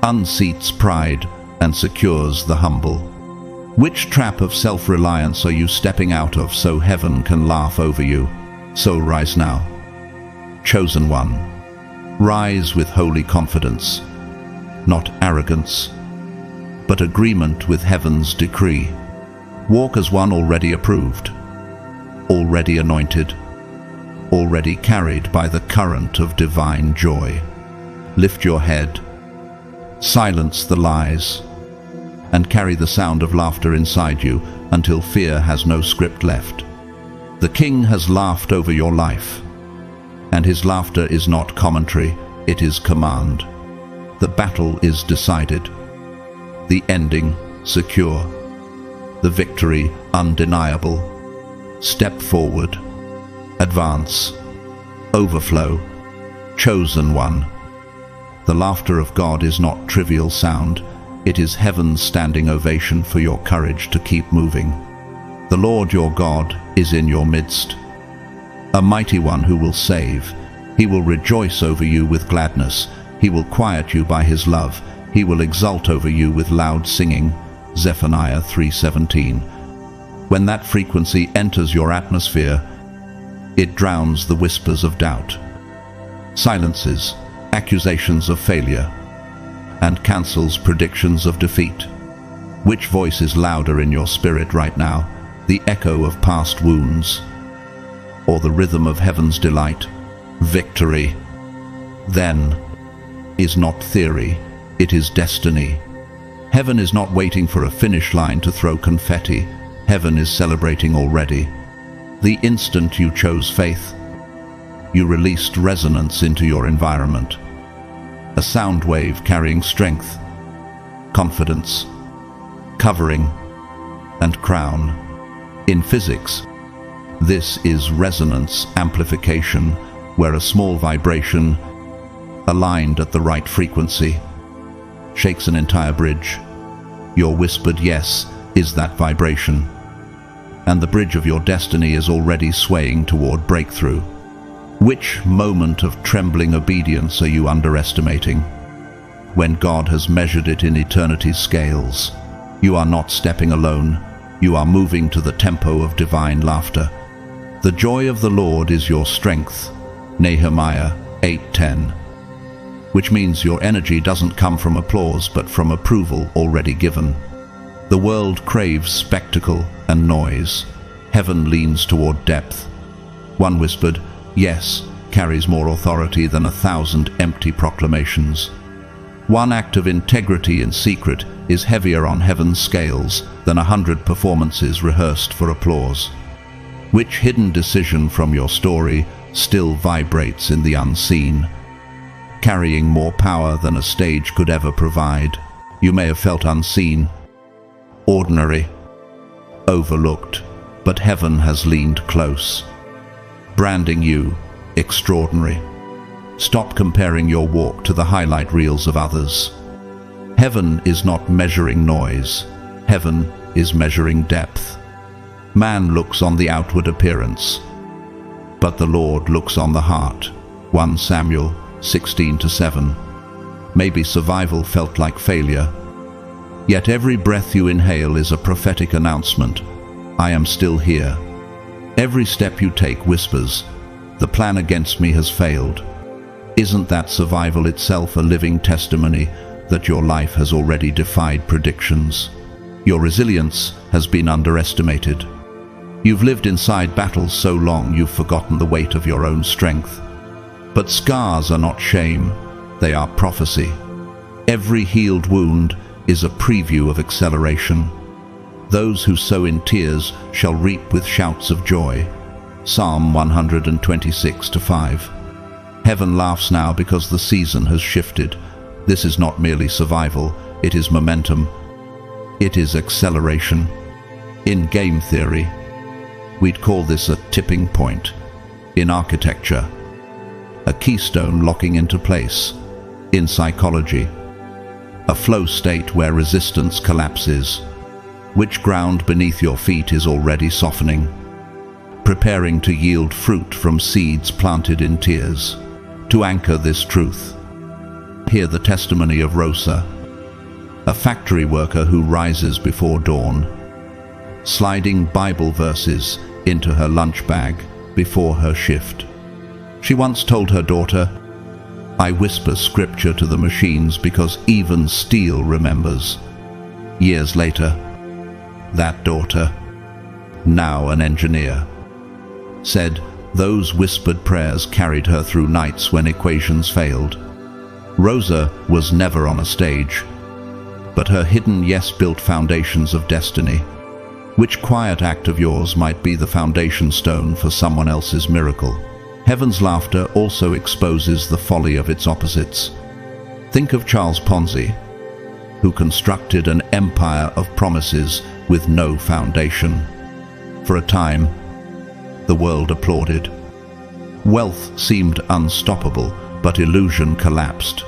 unseats pride and secures the humble. Which trap of self-reliance are you stepping out of so heaven can laugh over you? So rise now. Chosen one, rise with holy confidence, not arrogance, but agreement with heaven's decree. Walk as one already approved, already anointed, already carried by the current of divine joy. Lift your head, silence the lies, and carry the sound of laughter inside you until fear has no script left. The King has laughed over your life, and his laughter is not commentary, it is command. The battle is decided, the ending secure, the victory undeniable. Step forward, advance, overflow, chosen one. The laughter of God is not trivial sound, it is heaven's standing ovation for your courage to keep moving. The Lord your God is in your midst, a mighty one who will save. He will rejoice over you with gladness. He will quiet you by his love. He will exult over you with loud singing. Zephaniah 3:17. When that frequency enters your atmosphere, it drowns the whispers of doubt, silences accusations of failure, and cancels predictions of defeat. Which voice is louder in your spirit right now? The echo of past wounds, or the rhythm of heaven's delight? Victory, then, is not theory, it is destiny. Heaven is not waiting for a finish line to throw confetti. Heaven is celebrating already. The instant you chose faith, you released resonance into your environment. A sound wave carrying strength, confidence, covering, and crown. In physics, this is resonance amplification, where a small vibration, aligned at the right frequency, shakes an entire bridge. Your whispered yes is that vibration, and the bridge of your destiny is already swaying toward breakthrough. Which moment of trembling obedience are you underestimating? When God has measured it in eternity's scales, you are not stepping alone, you are moving to the tempo of divine laughter. The joy of the Lord is your strength, Nehemiah 8:10, which means your energy doesn't come from applause but from approval already given. The world craves spectacle and noise. Heaven leans toward depth. One whispered, yes, carries more authority than 1,000 empty proclamations. One act of integrity in secret is heavier on heaven's scales than 100 performances rehearsed for applause. Which hidden decision from your story still vibrates in the unseen, carrying more power than a stage could ever provide? You may have felt unseen, ordinary, overlooked, but heaven has leaned close, branding you extraordinary. Stop comparing your walk to the highlight reels of others. Heaven is not measuring noise. Heaven is measuring depth. Man looks on the outward appearance, but the Lord looks on the heart. 1 Samuel 16:7. Maybe survival felt like failure, yet every breath you inhale is a prophetic announcement. I am still here. Every step you take whispers, the plan against me has failed. Isn't that survival itself a living testimony that your life has already defied predictions? Your resilience has been underestimated. You've lived inside battles so long you've forgotten the weight of your own strength. But scars are not shame, they are prophecy. Every healed wound is a preview of acceleration. Those who sow in tears shall reap with shouts of joy. Psalm 126:5. Heaven laughs now because the season has shifted. This is not merely survival, it is momentum. It is acceleration. In game theory, we'd call this a tipping point. In architecture, a keystone locking into place. In psychology, a flow state where resistance collapses. Which ground beneath your feet is already softening, preparing to yield fruit from seeds planted in tears. To anchor this truth, hear the testimony of Rosa, a factory worker who rises before dawn, sliding Bible verses into her lunch bag before her shift. She once told her daughter, I whisper scripture to the machines because even steel remembers. Years later, that daughter, now an engineer, said those whispered prayers carried her through nights when equations failed. Rosa was never on a stage, but her hidden yes built foundations of destiny. Which quiet act of yours might be the foundation stone for someone else's miracle? Heaven's laughter also exposes the folly of its opposites. Think of Charles Ponzi, who constructed an empire of promises with no foundation. For a time, the world applauded. Wealth seemed unstoppable, but illusion collapsed.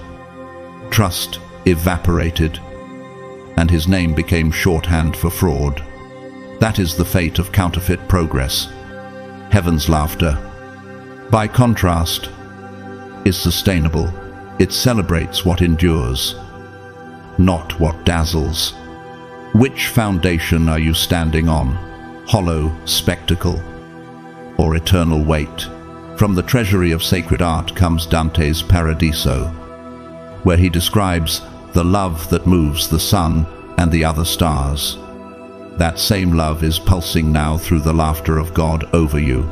Trust evaporated, and his name became shorthand for fraud. That is the fate of counterfeit progress. Heaven's laughter, by contrast, is sustainable. It celebrates what endures, not what dazzles. Which foundation are you standing on? Hollow spectacle or eternal weight? From the treasury of sacred art comes Dante's Paradiso, where he describes the love that moves the sun and the other stars. That same love is pulsing now through the laughter of God over you.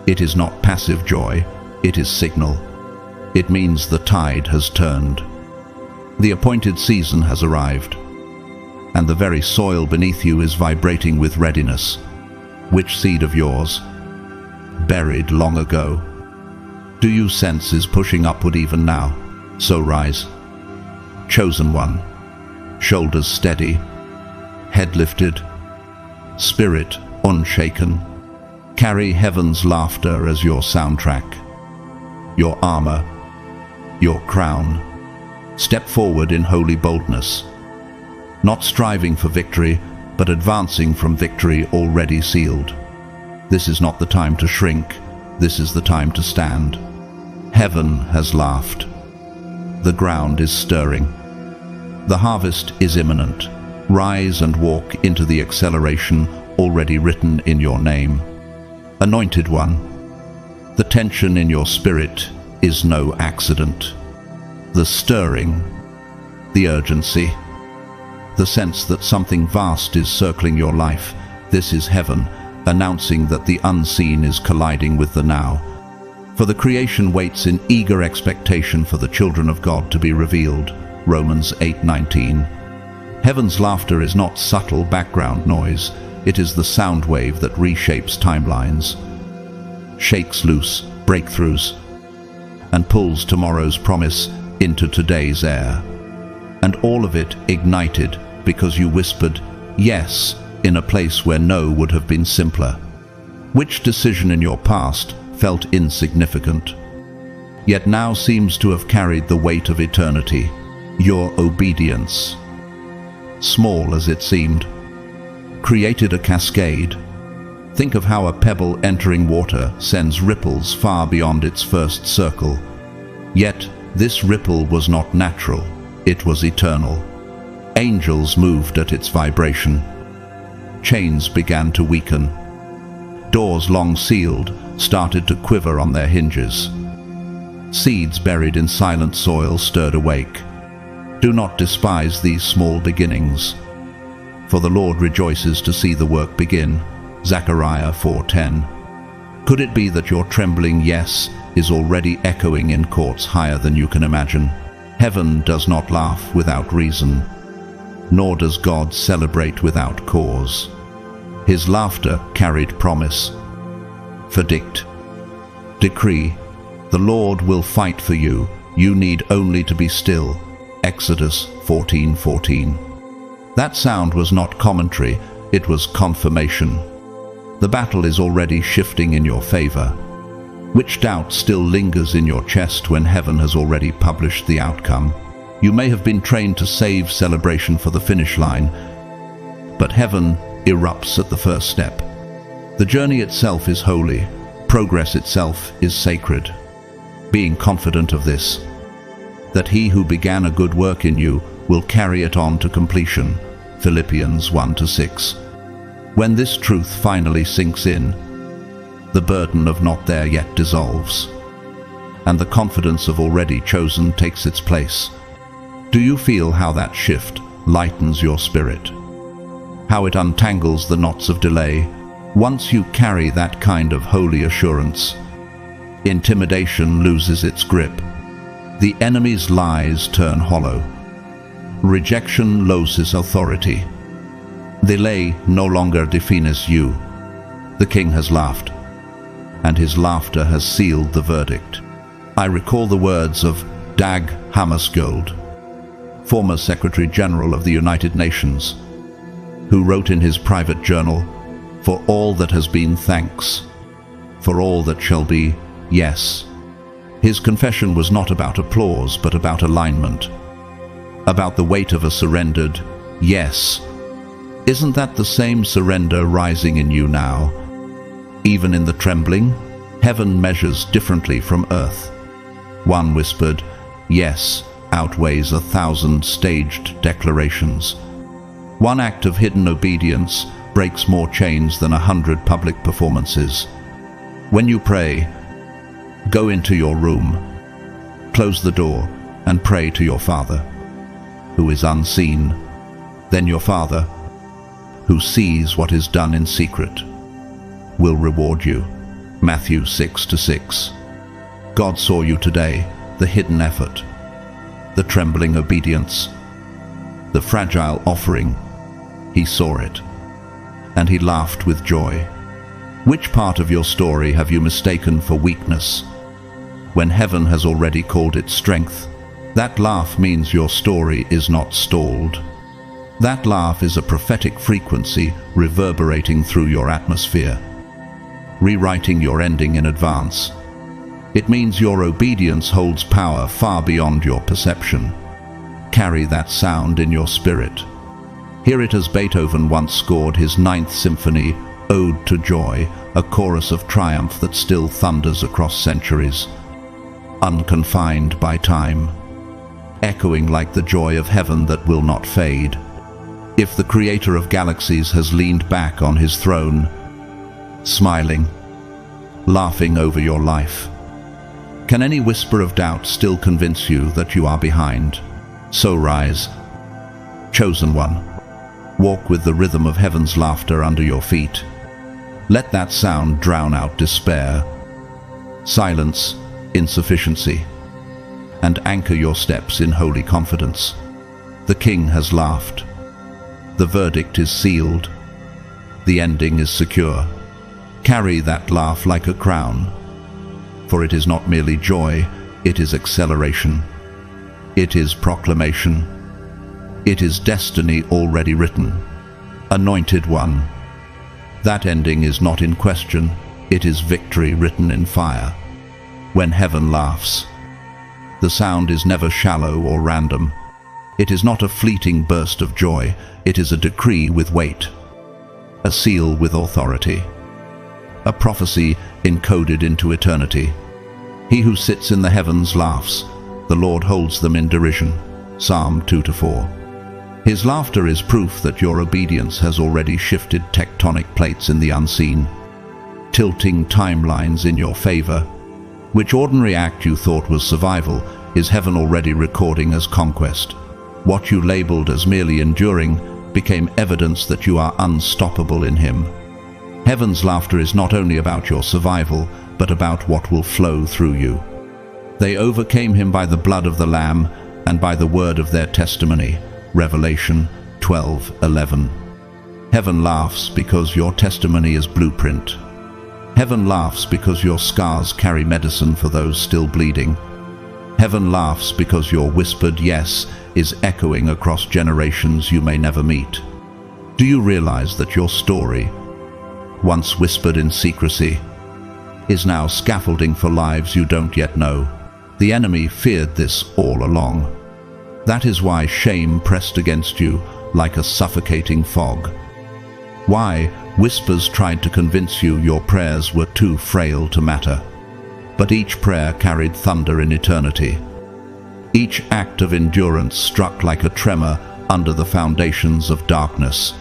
It is not passive joy, it is signal. It means the tide has turned. The appointed season has arrived. and the very soil beneath you is vibrating with readiness. Which seed of yours, buried long ago, do you sense is pushing upward even now? So rise. Chosen one, shoulders steady, head lifted, spirit unshaken. Carry heaven's laughter as your soundtrack, your armor, your crown. Step forward in holy boldness, not striving for victory, but advancing from victory already sealed. This is not the time to shrink, this is the time to stand. Heaven has laughed. The ground is stirring. The harvest is imminent. Rise and walk into the acceleration already written in your name. Anointed one, the tension in your spirit is no accident. The stirring, the urgency, the sense that something vast is circling your life, this is heaven, announcing that the unseen is colliding with the now. For the creation waits in eager expectation for the children of God to be revealed. Romans 8:19. Heaven's laughter is not subtle background noise, it is the sound wave that reshapes timelines, shakes loose breakthroughs, and pulls tomorrow's promise into today's air. And all of it ignited because you whispered yes in a place where no would have been simpler. Which decision in your past felt insignificant, yet now seems to have carried the weight of eternity? Your obedience, small as it seemed, created a cascade. Think of how a pebble entering water sends ripples far beyond its first circle. Yet this ripple was not natural, it was eternal. Angels moved at its vibration. Chains began to weaken. Doors long sealed started to quiver on their hinges. Seeds buried in silent soil stirred awake. Do not despise these small beginnings, for the Lord rejoices to see the work begin. Zechariah 4:10. Could it be that your trembling yes is already echoing in courts higher than you can imagine? Heaven does not laugh without reason, nor does God celebrate without cause. His laughter carried promise. Verdict, decree, the Lord will fight for you, you need only to be still. Exodus 14:14. That sound was not commentary, it was confirmation. The battle is already shifting in your favor. Which doubt still lingers in your chest when heaven has already published the outcome? You may have been trained to save celebration for the finish line, but heaven erupts at the first step. The journey itself is holy, progress itself is sacred. Being confident of this, that he who began a good work in you will carry it on to completion. Philippians 1:6. When this truth finally sinks in, the burden of not there yet dissolves, and the confidence of already chosen takes its place. Do you feel how that shift lightens your spirit? How it untangles the knots of delay? Once you carry that kind of holy assurance, intimidation loses its grip. The enemy's lies turn hollow. Rejection loses authority. Delay no longer defines you. The king has laughed, and his laughter has sealed the verdict. I recall the words of Dag Hammarskjöld, former Secretary General of the United Nations, who wrote in his private journal, "For all that has been, thanks. For all that shall be, yes." His confession was not about applause, but about alignment, about the weight of a surrendered yes. Isn't that the same surrender rising in you now? Even in the trembling, heaven measures differently from earth. One whispered, yes, outweighs 1,000 staged declarations. One act of hidden obedience breaks more chains than 100 public performances. When you pray, go into your room, close the door, and pray to your Father, who is unseen. Then your Father, who sees what is done in secret, will reward you. Matthew 6:6. God saw you today, the hidden effort, the trembling obedience, the fragile offering, He saw it, and he laughed with joy. Which part of your story have you mistaken for weakness, when heaven has already called it strength? That laugh means your story is not stalled. That laugh is a prophetic frequency reverberating through your atmosphere, rewriting your ending in advance. It means your obedience holds power far beyond your perception. Carry that sound in your spirit. Hear it as Beethoven once scored his Ninth Symphony, Ode to Joy, a chorus of triumph that still thunders across centuries, unconfined by time, echoing like the joy of heaven that will not fade. If the creator of galaxies has leaned back on his throne, smiling, laughing over your life, can any whisper of doubt still convince you that you are behind? So rise, chosen one. Walk with the rhythm of heaven's laughter under your feet. Let that sound drown out despair, silence, insufficiency, and anchor your steps in holy confidence. The King has laughed. The verdict is sealed. The ending is secure. Carry that laugh like a crown, for it is not merely joy, it is acceleration. It is proclamation. It is destiny already written. Anointed one. That ending is not in question, it is victory written in fire. When heaven laughs, the sound is never shallow or random. It is not a fleeting burst of joy, it is a decree with weight, a seal with authority, a prophecy encoded into eternity. He who sits in the heavens laughs, the Lord holds them in derision. Psalm 2-4. His laughter is proof that your obedience has already shifted tectonic plates in the unseen, tilting timelines in your favor. Which ordinary act you thought was survival is heaven already recording as conquest. What you labeled as merely enduring became evidence that you are unstoppable in him. Heaven's laughter is not only about your survival, but about what will flow through you. They overcame him by the blood of the Lamb and by the word of their testimony. Revelation 12:11. Heaven laughs because your testimony is blueprint. Heaven laughs because your scars carry medicine for those still bleeding. Heaven laughs because your whispered yes is echoing across generations you may never meet. Do you realize that your story, once whispered in secrecy, is now scaffolding for lives you don't yet know? The enemy feared this all along. That is why shame pressed against you like a suffocating fog. Why whispers tried to convince you your prayers were too frail to matter. But each prayer carried thunder in eternity. Each act of endurance struck like a tremor under the foundations of darkness.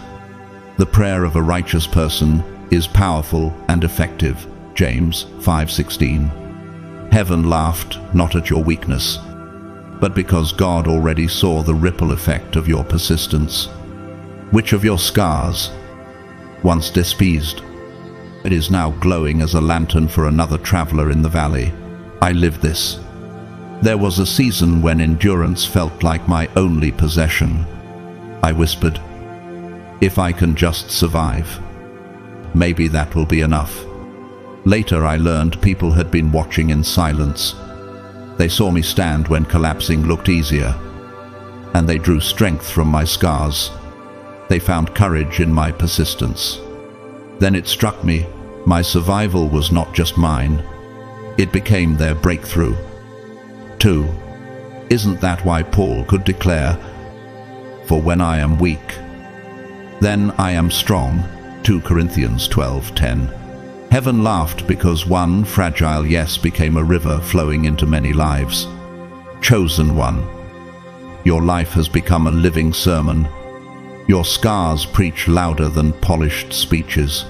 The prayer of a righteous person is powerful and effective. James 5:16. Heaven laughed not at your weakness, but because God already saw the ripple effect of your persistence. Which of your scars, once despised, it is now glowing as a lantern for another traveler in the valley. I lived this. There was a season when endurance felt like my only possession. I whispered, if I can just survive, maybe that will be enough. Later I learned people had been watching in silence. They saw me stand when collapsing looked easier, and they drew strength from my scars. They found courage in my persistence. Then it struck me, my survival was not just mine. It became their breakthrough, too. Isn't that why Paul could declare, for when I am weak, then I am strong, 2 Corinthians 12:10. Heaven laughed because one fragile yes became a river flowing into many lives. Chosen one, your life has become a living sermon. Your scars preach louder than polished speeches.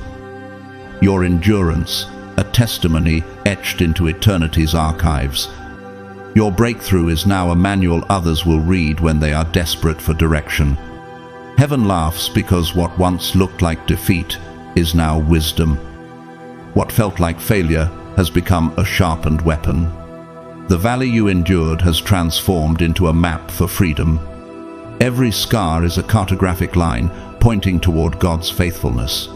Your endurance, a testimony etched into eternity's archives. Your breakthrough is now a manual others will read when they are desperate for direction. Heaven laughs because what once looked like defeat is now wisdom. What felt like failure has become a sharpened weapon. The valley you endured has transformed into a map for freedom. Every scar is a cartographic line pointing toward God's faithfulness.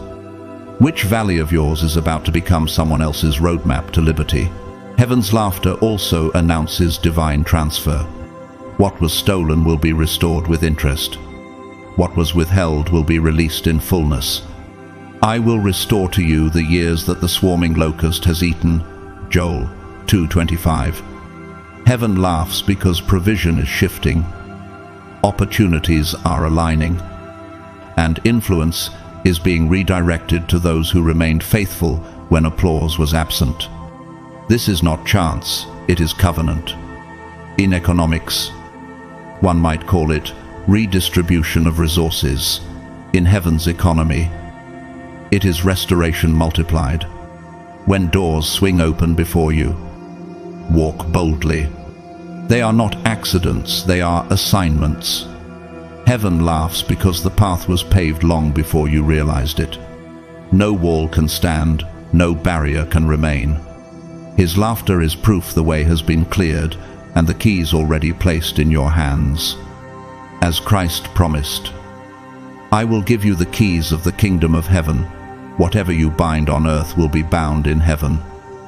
Which valley of yours is about to become someone else's roadmap to liberty? Heaven's laughter also announces divine transfer. What was stolen will be restored with interest. What was withheld will be released in fullness. I will restore to you the years that the swarming locust has eaten. Joel 2:25. Heaven laughs because provision is shifting, opportunities are aligning, and influence is being redirected to those who remained faithful when applause was absent. This is not chance, it is covenant. In economics, one might call it redistribution of resources. In heaven's economy, it is restoration multiplied. When doors swing open before you, walk boldly. They are not accidents, they are assignments. Heaven laughs because the path was paved long before you realized it. No wall can stand, no barrier can remain. His laughter is proof the way has been cleared and the keys already placed in your hands. As Christ promised, I will give you the keys of the kingdom of heaven. Whatever you bind on earth will be bound in heaven.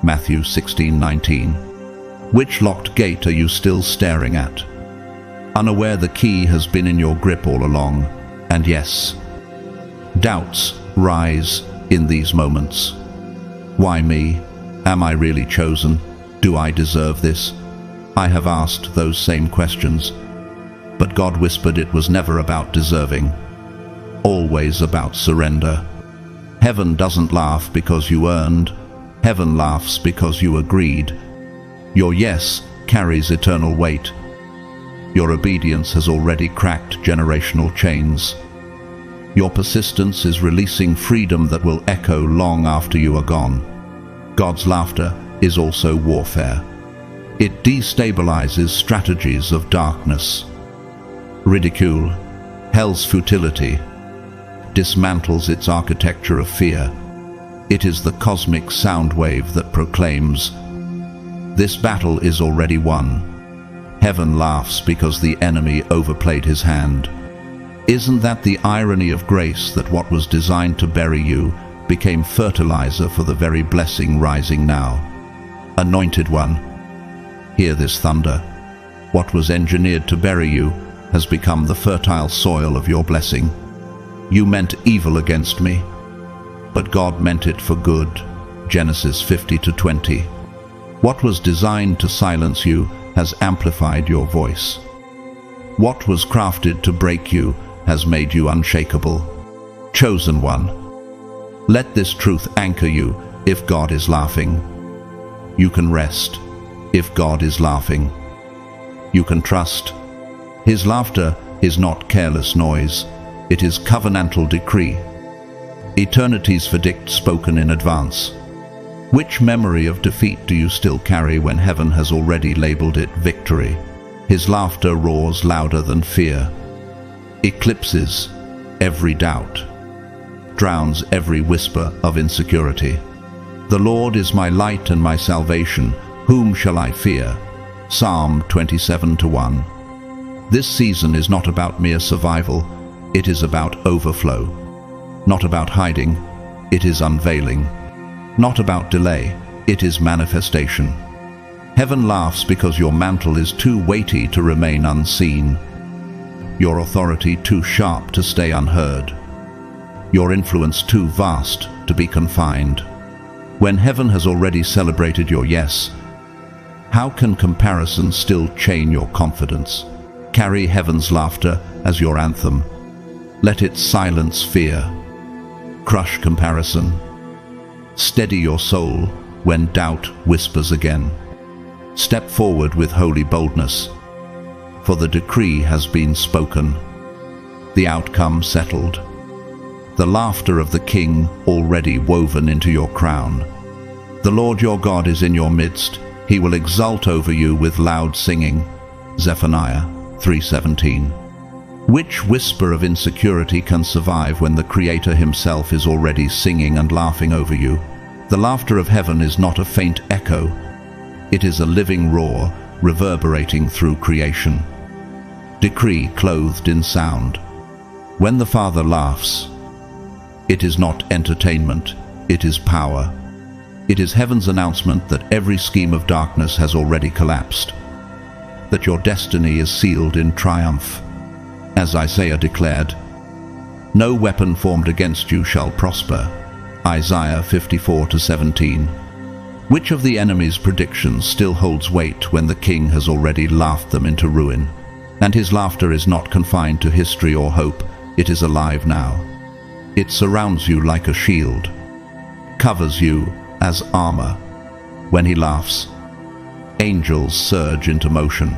Matthew 16:19. Which locked gate are you still staring at? Unaware the key has been in your grip all along. And yes, doubts rise in these moments. Why me? Am I really chosen? Do I deserve this? I have asked those same questions, but God whispered it was never about deserving, always about surrender. Heaven doesn't laugh because you earned. Heaven laughs because you agreed. Your yes carries eternal weight. Your obedience has already cracked generational chains. Your persistence is releasing freedom that will echo long after you are gone. God's laughter is also warfare. It destabilizes strategies of darkness. Ridicule, hell's futility, dismantles its architecture of fear. It is the cosmic sound wave that proclaims, this battle is already won. Heaven laughs because the enemy overplayed his hand. Isn't that the irony of grace, that what was designed to bury you became fertilizer for the very blessing rising now? Anointed one, hear this thunder. What was engineered to bury you has become the fertile soil of your blessing. You meant evil against me, but God meant it for good. Genesis 50:20. What was designed to silence you has amplified your voice. What was crafted to break you has made you unshakable. Chosen one, let this truth anchor you. If God is laughing, you can rest. If God is laughing, you can trust. His laughter is not careless noise, it is covenantal decree. Eternity's verdict spoken in advance. Which memory of defeat do you still carry when heaven has already labeled it victory? His laughter roars louder than fear, eclipses every doubt, drowns every whisper of insecurity. The Lord is my light and my salvation, whom shall I fear? Psalm 27:1. This season is not about mere survival, it is about overflow. Not about hiding, it is unveiling. Not about delay, it is manifestation. Heaven laughs because your mantle is too weighty to remain unseen, your authority too sharp to stay unheard, your influence too vast to be confined. When heaven has already celebrated your yes, how can comparison still chain your confidence? Carry heaven's laughter as your anthem. Let it silence fear, crush comparison. Steady your soul when doubt whispers again. Step forward with holy boldness, for the decree has been spoken, the outcome settled, the laughter of the King already woven into your crown. The Lord your God is in your midst, he will exult over you with loud singing. Zephaniah 3:17. Which whisper of insecurity can survive when the Creator himself is already singing and laughing over you? The laughter of heaven is not a faint echo. It is a living roar reverberating through creation. Decree clothed in sound. When the Father laughs, it is not entertainment, it is power. It is heaven's announcement that every scheme of darkness has already collapsed, that your destiny is sealed in triumph. As Isaiah declared, "No weapon formed against you shall prosper." Isaiah 54:17. Which of the enemy's predictions still holds weight when the king has already laughed them into ruin? And his laughter is not confined to history or hope, it is alive now. It surrounds you like a shield, covers you as armor. When he laughs, angels surge into motion.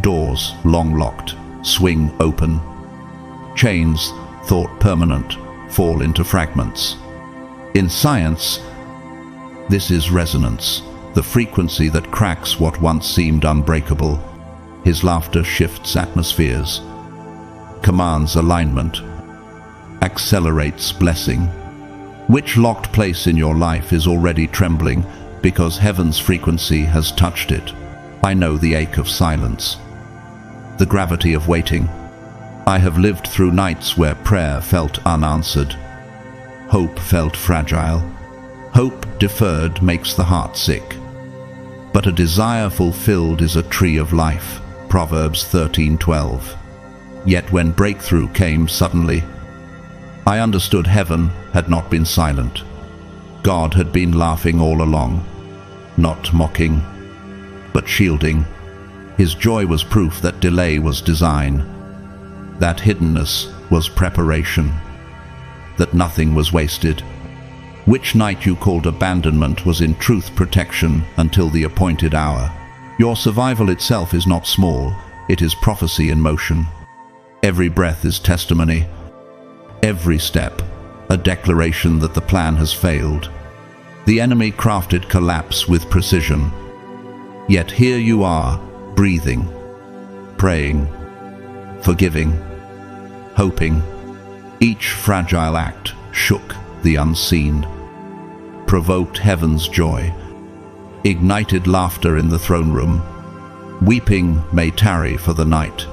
Doors, long locked, swing open. Chains, thought permanent, fall into fragments. In science, this is resonance, the frequency that cracks what once seemed unbreakable. His laughter shifts atmospheres, commands alignment, accelerates blessing. Which locked place in your life is already trembling because heaven's frequency has touched it? I know the ache of silence, the gravity of waiting. I have lived through nights where prayer felt unanswered, hope felt fragile. Hope deferred makes the heart sick, but a desire fulfilled is a tree of life. Proverbs 13:12. Yet when breakthrough came suddenly, I understood heaven had not been silent. God had been laughing all along, not mocking, but shielding. His joy was proof that delay was design, that hiddenness was preparation, that nothing was wasted. Which night you called abandonment was in truth protection until the appointed hour. Your survival itself is not small, it is prophecy in motion. Every breath is testimony, every step a declaration that the plan has failed. The enemy crafted collapse with precision. Yet here you are, breathing, praying, forgiving, hoping. Each fragile act shook the unseen, provoked heaven's joy, ignited laughter in the throne room. Weeping may tarry for the night,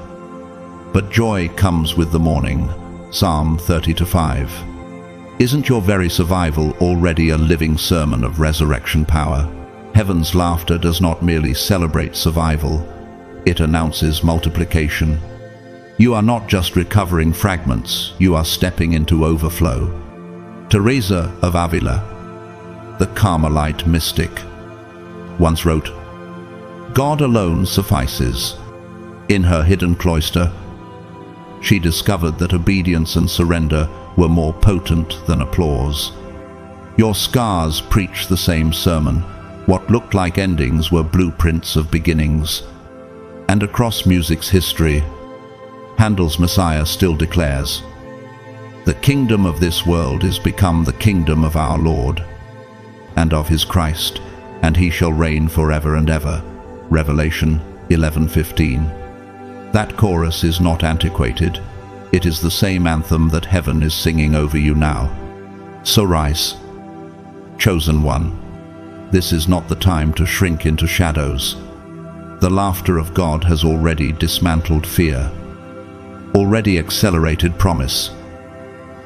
but joy comes with the morning. Psalm 30:5. Isn't your very survival already a living sermon of resurrection power? Heaven's laughter does not merely celebrate survival, it announces multiplication. You are not just recovering fragments, you are stepping into overflow. Teresa of Avila, the Carmelite mystic, once wrote, "God alone suffices." In her hidden cloister, she discovered that obedience and surrender were more potent than applause. Your scars preach the same sermon. What looked like endings were blueprints of beginnings. And across music's history, Handel's Messiah still declares, "The kingdom of this world is become the kingdom of our Lord, and of his Christ, and he shall reign forever and ever." Revelation 11:15. That chorus is not antiquated. It is the same anthem that heaven is singing over you now. So rise, chosen one. This is not the time to shrink into shadows. The laughter of God has already dismantled fear, already accelerated promise,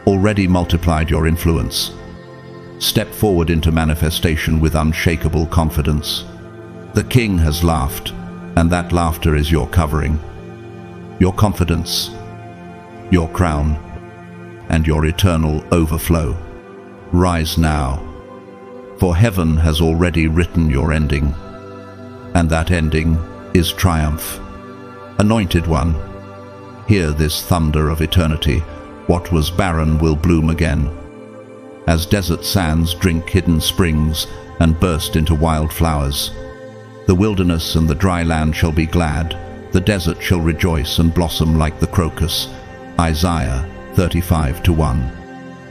already multiplied your influence. Step forward into manifestation with unshakable confidence. The King has laughed, and that laughter is your covering, your confidence, your crown, and your eternal overflow. Rise now, for heaven has already written your ending, and that ending is triumph. Anointed one, hear this thunder of eternity. What was barren will bloom again. As desert sands drink hidden springs and burst into wild flowers, the wilderness and the dry land shall be glad. The desert shall rejoice and blossom like the crocus. Isaiah 35:1.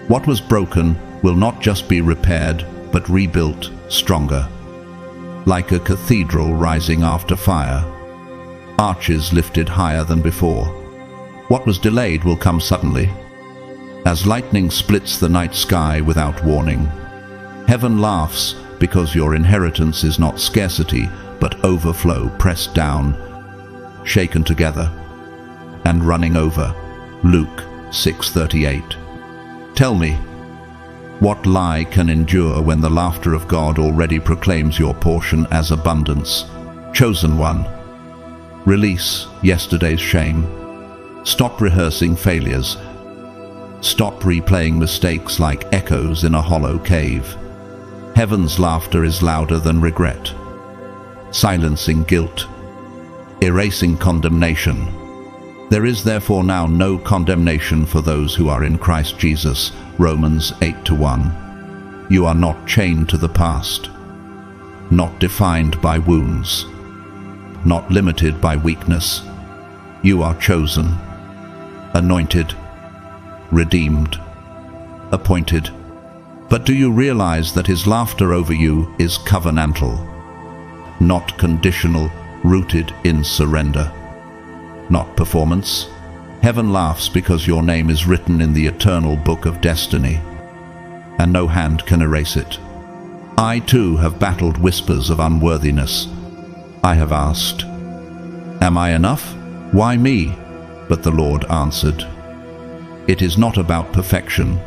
What was broken will not just be repaired, but rebuilt stronger. Like a cathedral rising after fire, arches lifted higher than before. What was delayed will come suddenly, as lightning splits the night sky without warning. Heaven laughs because your inheritance is not scarcity, but overflow, pressed down, shaken together, and running over. Luke 6:38. Tell me, what lie can endure when the laughter of God already proclaims your portion as abundance? Chosen one, release yesterday's shame. Stop rehearsing failures. Stop replaying mistakes like echoes in a hollow cave. Heaven's laughter is louder than regret, silencing guilt, erasing condemnation. There is therefore now no condemnation for those who are in Christ Jesus. Romans 8:1. You are not chained to the past, not defined by wounds, not limited by weakness. You are chosen, anointed, redeemed, appointed. But do you realize that his laughter over you is covenantal, not conditional, rooted in surrender, not performance? Heaven laughs because your name is written in the eternal book of destiny, and no hand can erase it. I too have battled whispers of unworthiness. I have asked, am I enough? Why me? But the Lord answered, it is not about perfection,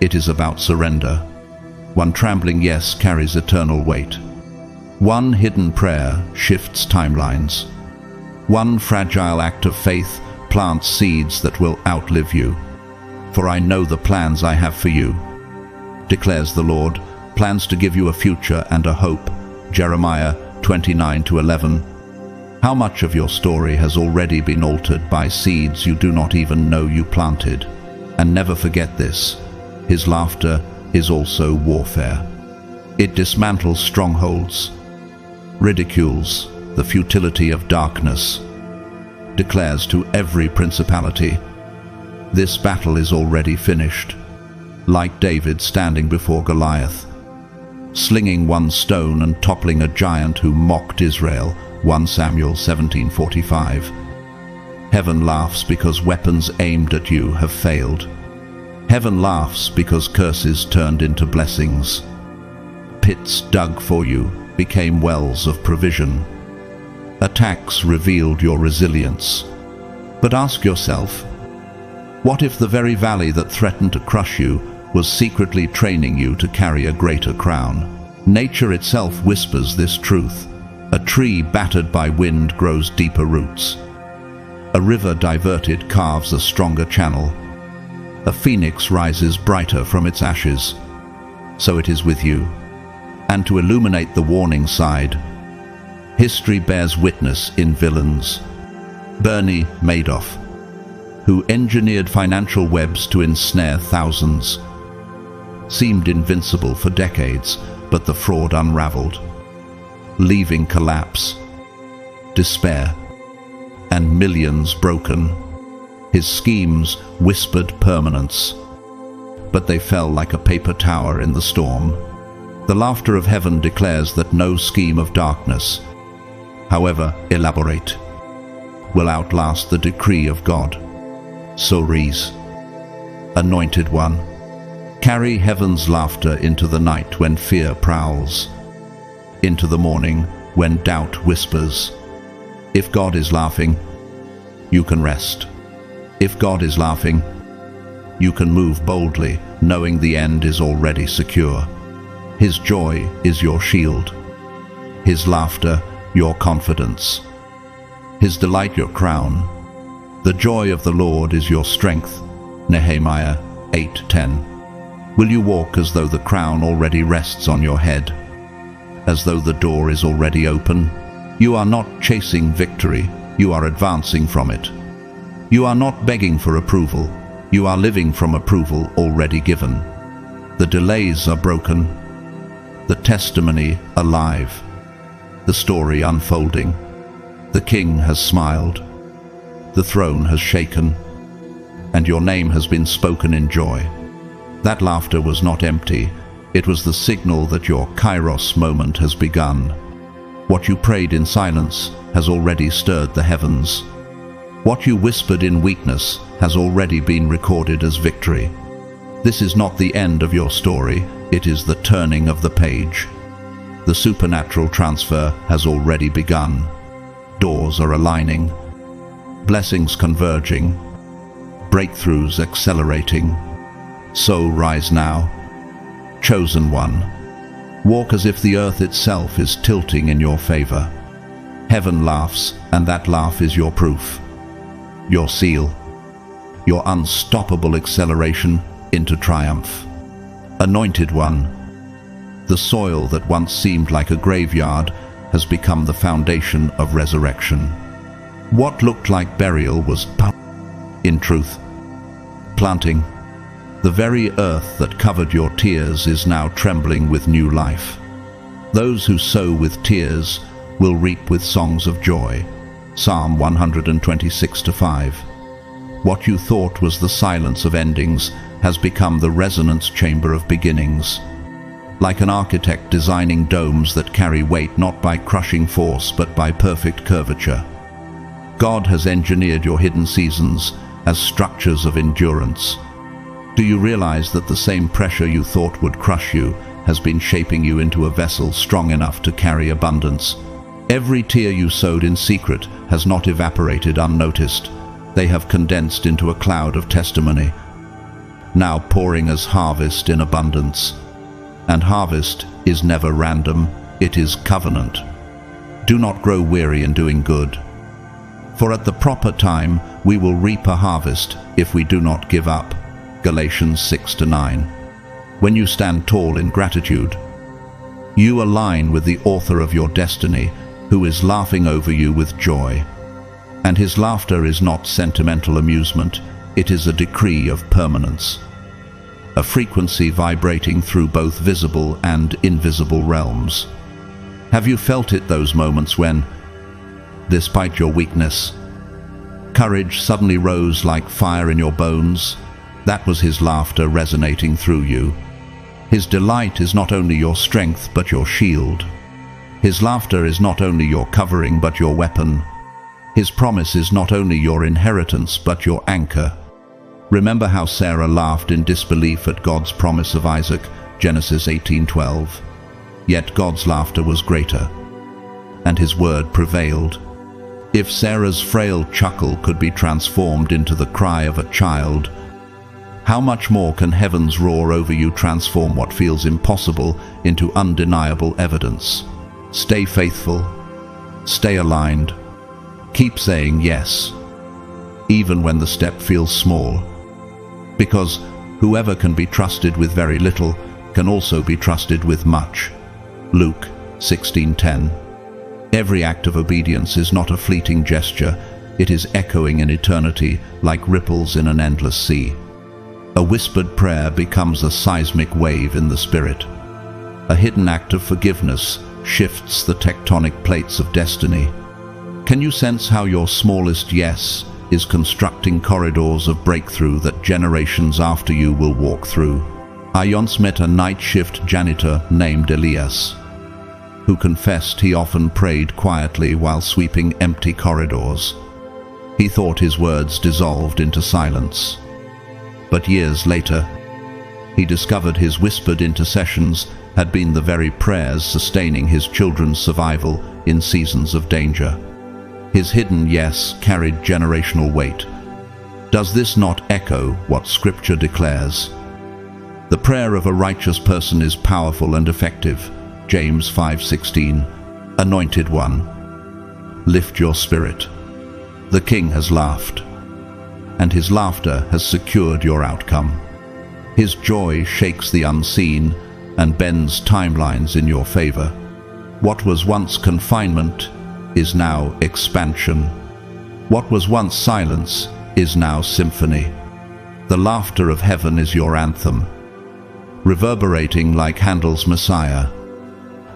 it is about surrender. One trembling yes carries eternal weight. One hidden prayer shifts timelines. One fragile act of faith plants seeds that will outlive you. For I know the plans I have for you, declares the Lord, plans to give you a future and a hope. Jeremiah 29:11. How much of your story has already been altered by seeds you do not even know you planted? And never forget this, his laughter is also warfare. It dismantles strongholds, ridicules the futility of darkness, declares to every principality, this battle is already finished. Like David standing before Goliath, slinging one stone and toppling a giant who mocked Israel. 1 Samuel 17:45. Heaven laughs because weapons aimed at you have failed. Heaven laughs because curses turned into blessings. Pits dug for you became wells of provision. Attacks revealed your resilience. But ask yourself, what if the very valley that threatened to crush you was secretly training you to carry a greater crown? Nature itself whispers this truth. A tree battered by wind grows deeper roots. A river diverted carves a stronger channel. A phoenix rises brighter from its ashes. So it is with you. And to illuminate the warning side, history bears witness in villains. Bernie Madoff, who engineered financial webs to ensnare thousands, seemed invincible for decades, but the fraud unraveled, leaving collapse, despair, and millions broken. His schemes whispered permanence, but they fell like a paper tower in the storm. The laughter of heaven declares that no scheme of darkness, however elaborate, will outlast the decree of God. So rise, anointed one, carry heaven's laughter into the night when fear prowls, into the morning when doubt whispers. If God is laughing, you can rest. If God is laughing, you can move boldly, knowing the end is already secure. His joy is your shield, his laughter your confidence, his delight your crown. The joy of the Lord is your strength. Nehemiah 8:10. Will you walk as though the crown already rests on your head, as though the door is already open? You are not chasing victory, you are advancing from it. You are not begging for approval, you are living from approval already given. The delays are broken, the testimony alive, the story unfolding. The King has smiled, the throne has shaken, and your name has been spoken in joy. That laughter was not empty, it was the signal that your Kairos moment has begun. What you prayed in silence has already stirred the heavens. What you whispered in weakness has already been recorded as victory. This is not the end of your story, it is the turning of the page. The supernatural transfer has already begun. Doors are aligning, blessings converging, breakthroughs accelerating. So rise now, chosen one. Walk as if the earth itself is tilting in your favor. Heaven laughs, and that laugh is your proof, your seal, your unstoppable acceleration into triumph. Anointed one, the soil that once seemed like a graveyard has become the foundation of resurrection. What looked like burial was, in truth, planting. The very earth that covered your tears is now trembling with new life. Those who sow with tears will reap with songs of joy. Psalm 126:5. What you thought was the silence of endings has become the resonance chamber of beginnings. Like an architect designing domes that carry weight not by crushing force but by perfect curvature. God has engineered your hidden seasons as structures of endurance. Do you realize that the same pressure you thought would crush you has been shaping you into a vessel strong enough to carry abundance? Every tear you sowed in secret has not evaporated unnoticed. They have condensed into a cloud of testimony, now pouring as harvest in abundance. And harvest is never random, it is covenant. Do not grow weary in doing good, for at the proper time we will reap a harvest if we do not give up. Galatians 6-9. When you stand tall in gratitude, you align with the author of your destiny, who is laughing over you with joy. And his laughter is not sentimental amusement, it is a decree of permanence. A frequency vibrating through both visible and invisible realms. Have you felt it, those moments when, despite your weakness, courage suddenly rose like fire in your bones? That was his laughter resonating through you. His delight is not only your strength but your shield. His laughter is not only your covering but your weapon. His promise is not only your inheritance but your anchor. Remember how Sarah laughed in disbelief at God's promise of Isaac, Genesis 18:12. Yet God's laughter was greater, and his word prevailed. If Sarah's frail chuckle could be transformed into the cry of a child, how much more can heaven's roar over you transform what feels impossible into undeniable evidence? Stay faithful, stay aligned, keep saying yes, even when the step feels small. Because whoever can be trusted with very little can also be trusted with much. Luke 16:10. Every act of obedience is not a fleeting gesture, it is echoing in eternity like ripples in an endless sea. A whispered prayer becomes a seismic wave in the spirit. A hidden act of forgiveness shifts the tectonic plates of destiny. Can you sense how your smallest yes is constructing corridors of breakthrough that generations after you will walk through? I once met a night shift janitor named Elias, who confessed he often prayed quietly while sweeping empty corridors. He thought his words dissolved into silence. But years later, he discovered his whispered intercessions had been the very prayers sustaining his children's survival in seasons of danger. His hidden yes carried generational weight. Does this not echo what Scripture declares? The prayer of a righteous person is powerful and effective. James 5:16. Anointed one, lift your spirit. The King has laughed, and his laughter has secured your outcome. His joy shakes the unseen and bends timelines in your favor. What was once confinement is now expansion. What was once silence is now symphony. The laughter of heaven is your anthem, reverberating like Handel's Messiah,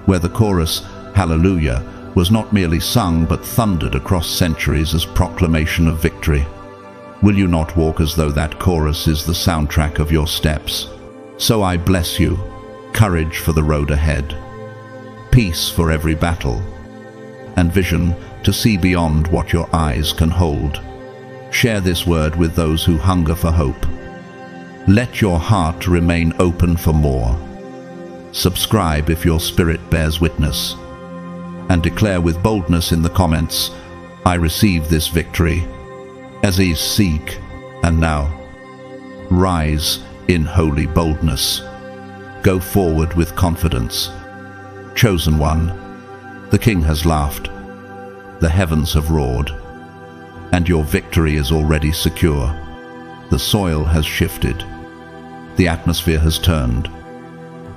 where the chorus, Hallelujah, was not merely sung but thundered across centuries as proclamation of victory. Will you not walk as though that chorus is the soundtrack of your steps? So I bless you, courage for the road ahead, peace for every battle, and vision to see beyond what your eyes can hold. Share this word with those who hunger for hope. Let your heart remain open for more. Subscribe if your spirit bears witness, and declare with boldness in the comments, I receive this victory. Aziz Seek. And now, rise in holy boldness. Go forward with confidence. Chosen one, the King has laughed, the heavens have roared, and your victory is already secure. The soil has shifted, the atmosphere has turned,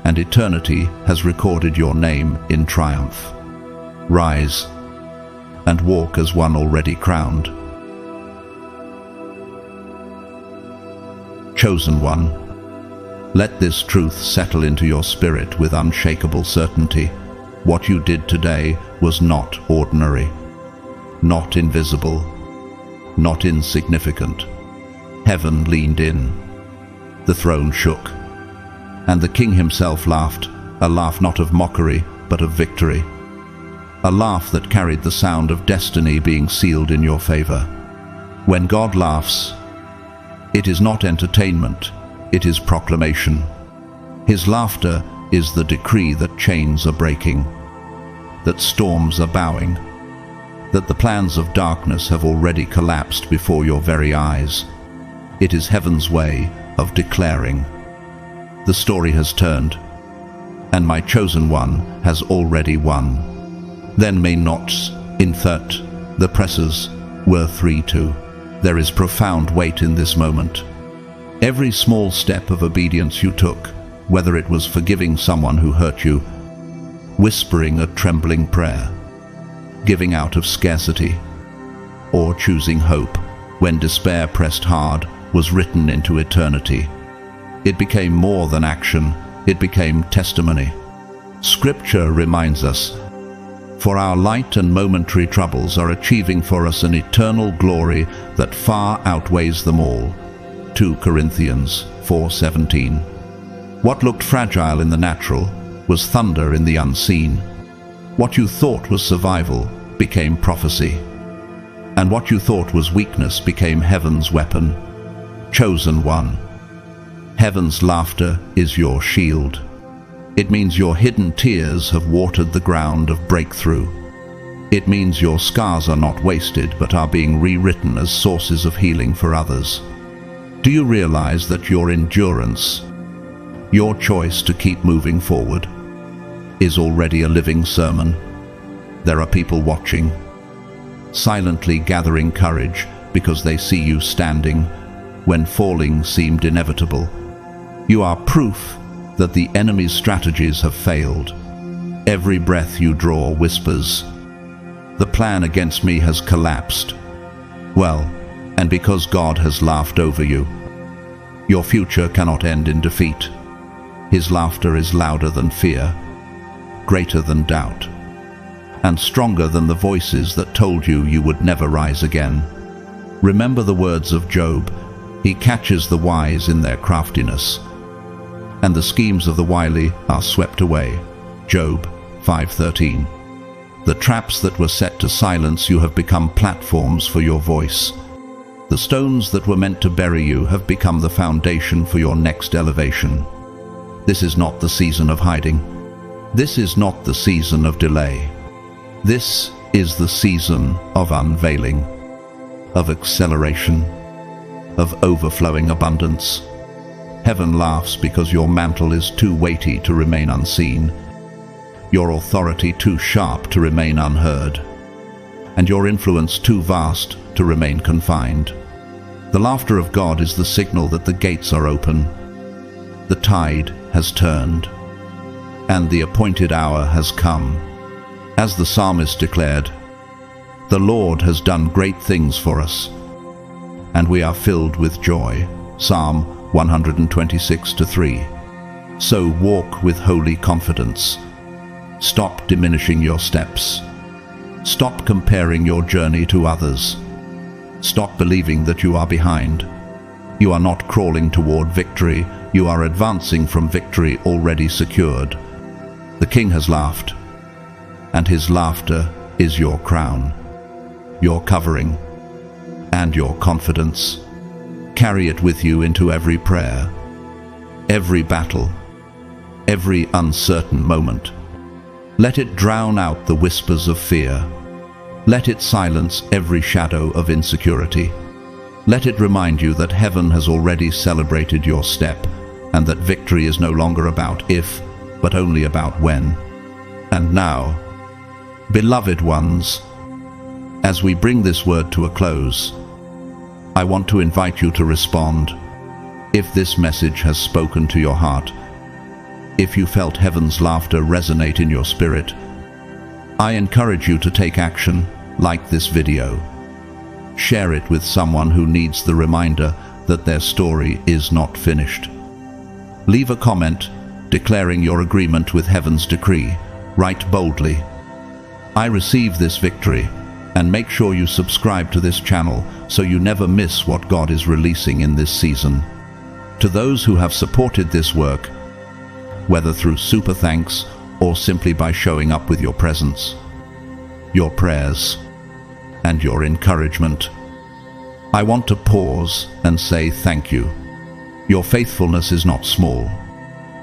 and eternity has recorded your name in triumph. Rise and walk as one already crowned. Chosen one, let this truth settle into your spirit with unshakable certainty. What you did today was not ordinary, not invisible, not insignificant. Heaven leaned in, the throne shook, and the King himself laughed, a laugh not of mockery, but of victory. A laugh that carried the sound of destiny being sealed in your favor. When God laughs, it is not entertainment, it is proclamation. His laughter is the decree that chains are breaking, that storms are bowing, that the plans of darkness have already collapsed before your very eyes. It is heaven's way of declaring, the story has turned, and my chosen one has already won. Then may knots infert the pressers were 3-2. There is profound weight in this moment. Every small step of obedience you took, whether it was forgiving someone who hurt you, whispering a trembling prayer, giving out of scarcity, or choosing hope when despair pressed hard, was written into eternity. It became more than action, it became testimony. Scripture reminds us, for our light and momentary troubles are achieving for us an eternal glory that far outweighs them all. 2 Corinthians 4:17. What looked fragile in the natural was thunder in the unseen. What you thought was survival became prophecy, and what you thought was weakness became heaven's weapon. Chosen one, heaven's laughter is your shield. It means your hidden tears have watered the ground of breakthrough. It means your scars are not wasted but are being rewritten as sources of healing for others. Do you realize that your endurance, your choice to keep moving forward, is already a living sermon? There are people watching, silently gathering courage because they see you standing when falling seemed inevitable. You are proof that the enemy's strategies have failed. Every breath you draw whispers, the plan against me has collapsed. Well, and because God has laughed over you, your future cannot end in defeat. His laughter is louder than fear, greater than doubt, and stronger than the voices that told you you would never rise again. Remember the words of Job. He catches the wise in their craftiness, and the schemes of the wily are swept away. Job 5:13. The traps that were set to silence you have become platforms for your voice. The stones that were meant to bury you have become the foundation for your next elevation. This is not the season of hiding. This is not the season of delay. This is the season of unveiling, of acceleration, of overflowing abundance. Heaven laughs because your mantle is too weighty to remain unseen, your authority too sharp to remain unheard, and your influence too vast to remain confined. The laughter of God is the signal that the gates are open, the tide has turned, and the appointed hour has come. As the psalmist declared, "The Lord has done great things for us, and we are filled with joy." Psalm 126:3. So walk with holy confidence. Stop diminishing your steps. Stop comparing your journey to others. Stop believing that you are behind. You are not crawling toward victory, you are advancing from victory already secured. The King has laughed, and his laughter is your crown, your covering, and your confidence. Carry it with you into every prayer, every battle, every uncertain moment. Let it drown out the whispers of fear. Let it silence every shadow of insecurity. Let it remind you that heaven has already celebrated your step, and that victory is no longer about if, but only about when. And now, beloved ones, as we bring this word to a close, I want to invite you to respond. If this message has spoken to your heart, if you felt heaven's laughter resonate in your spirit, I encourage you to take action, like this video. Share it with someone who needs the reminder that their story is not finished. Leave a comment declaring your agreement with heaven's decree. Write boldly, "I receive this victory," and make sure you subscribe to this channel so you never miss what God is releasing in this season. To those who have supported this work, whether through super thanks or simply by showing up with your presence, your prayers, and your encouragement, I want to pause and say thank you. Your faithfulness is not small.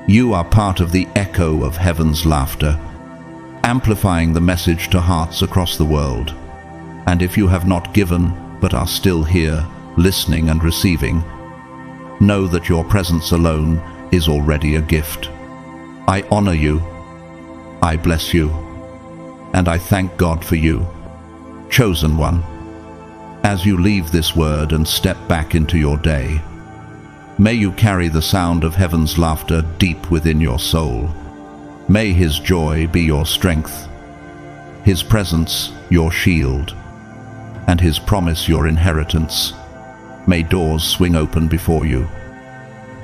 You are part of the echo of heaven's laughter, amplifying the message to hearts across the world. And if you have not given but are still here, listening and receiving, know that your presence alone is already a gift. I honor you, I bless you, and I thank God for you, chosen one. As you leave this word and step back into your day, may you carry the sound of heaven's laughter deep within your soul. May His joy be your strength, His presence your shield, and His promise your inheritance. May doors swing open before you.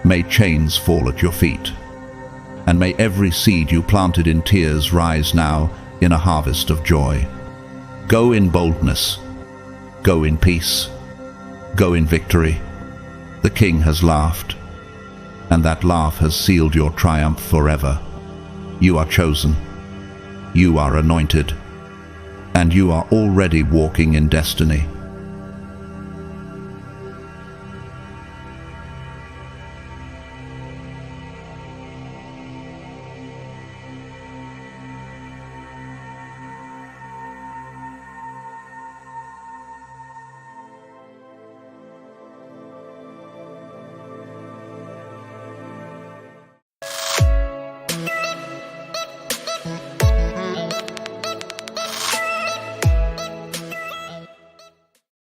May chains fall at your feet. And may every seed you planted in tears rise now in a harvest of joy. Go in boldness. Go in peace. Go in victory. The King has laughed, and that laugh has sealed your triumph forever. You are chosen. You are anointed. And you are already walking in destiny.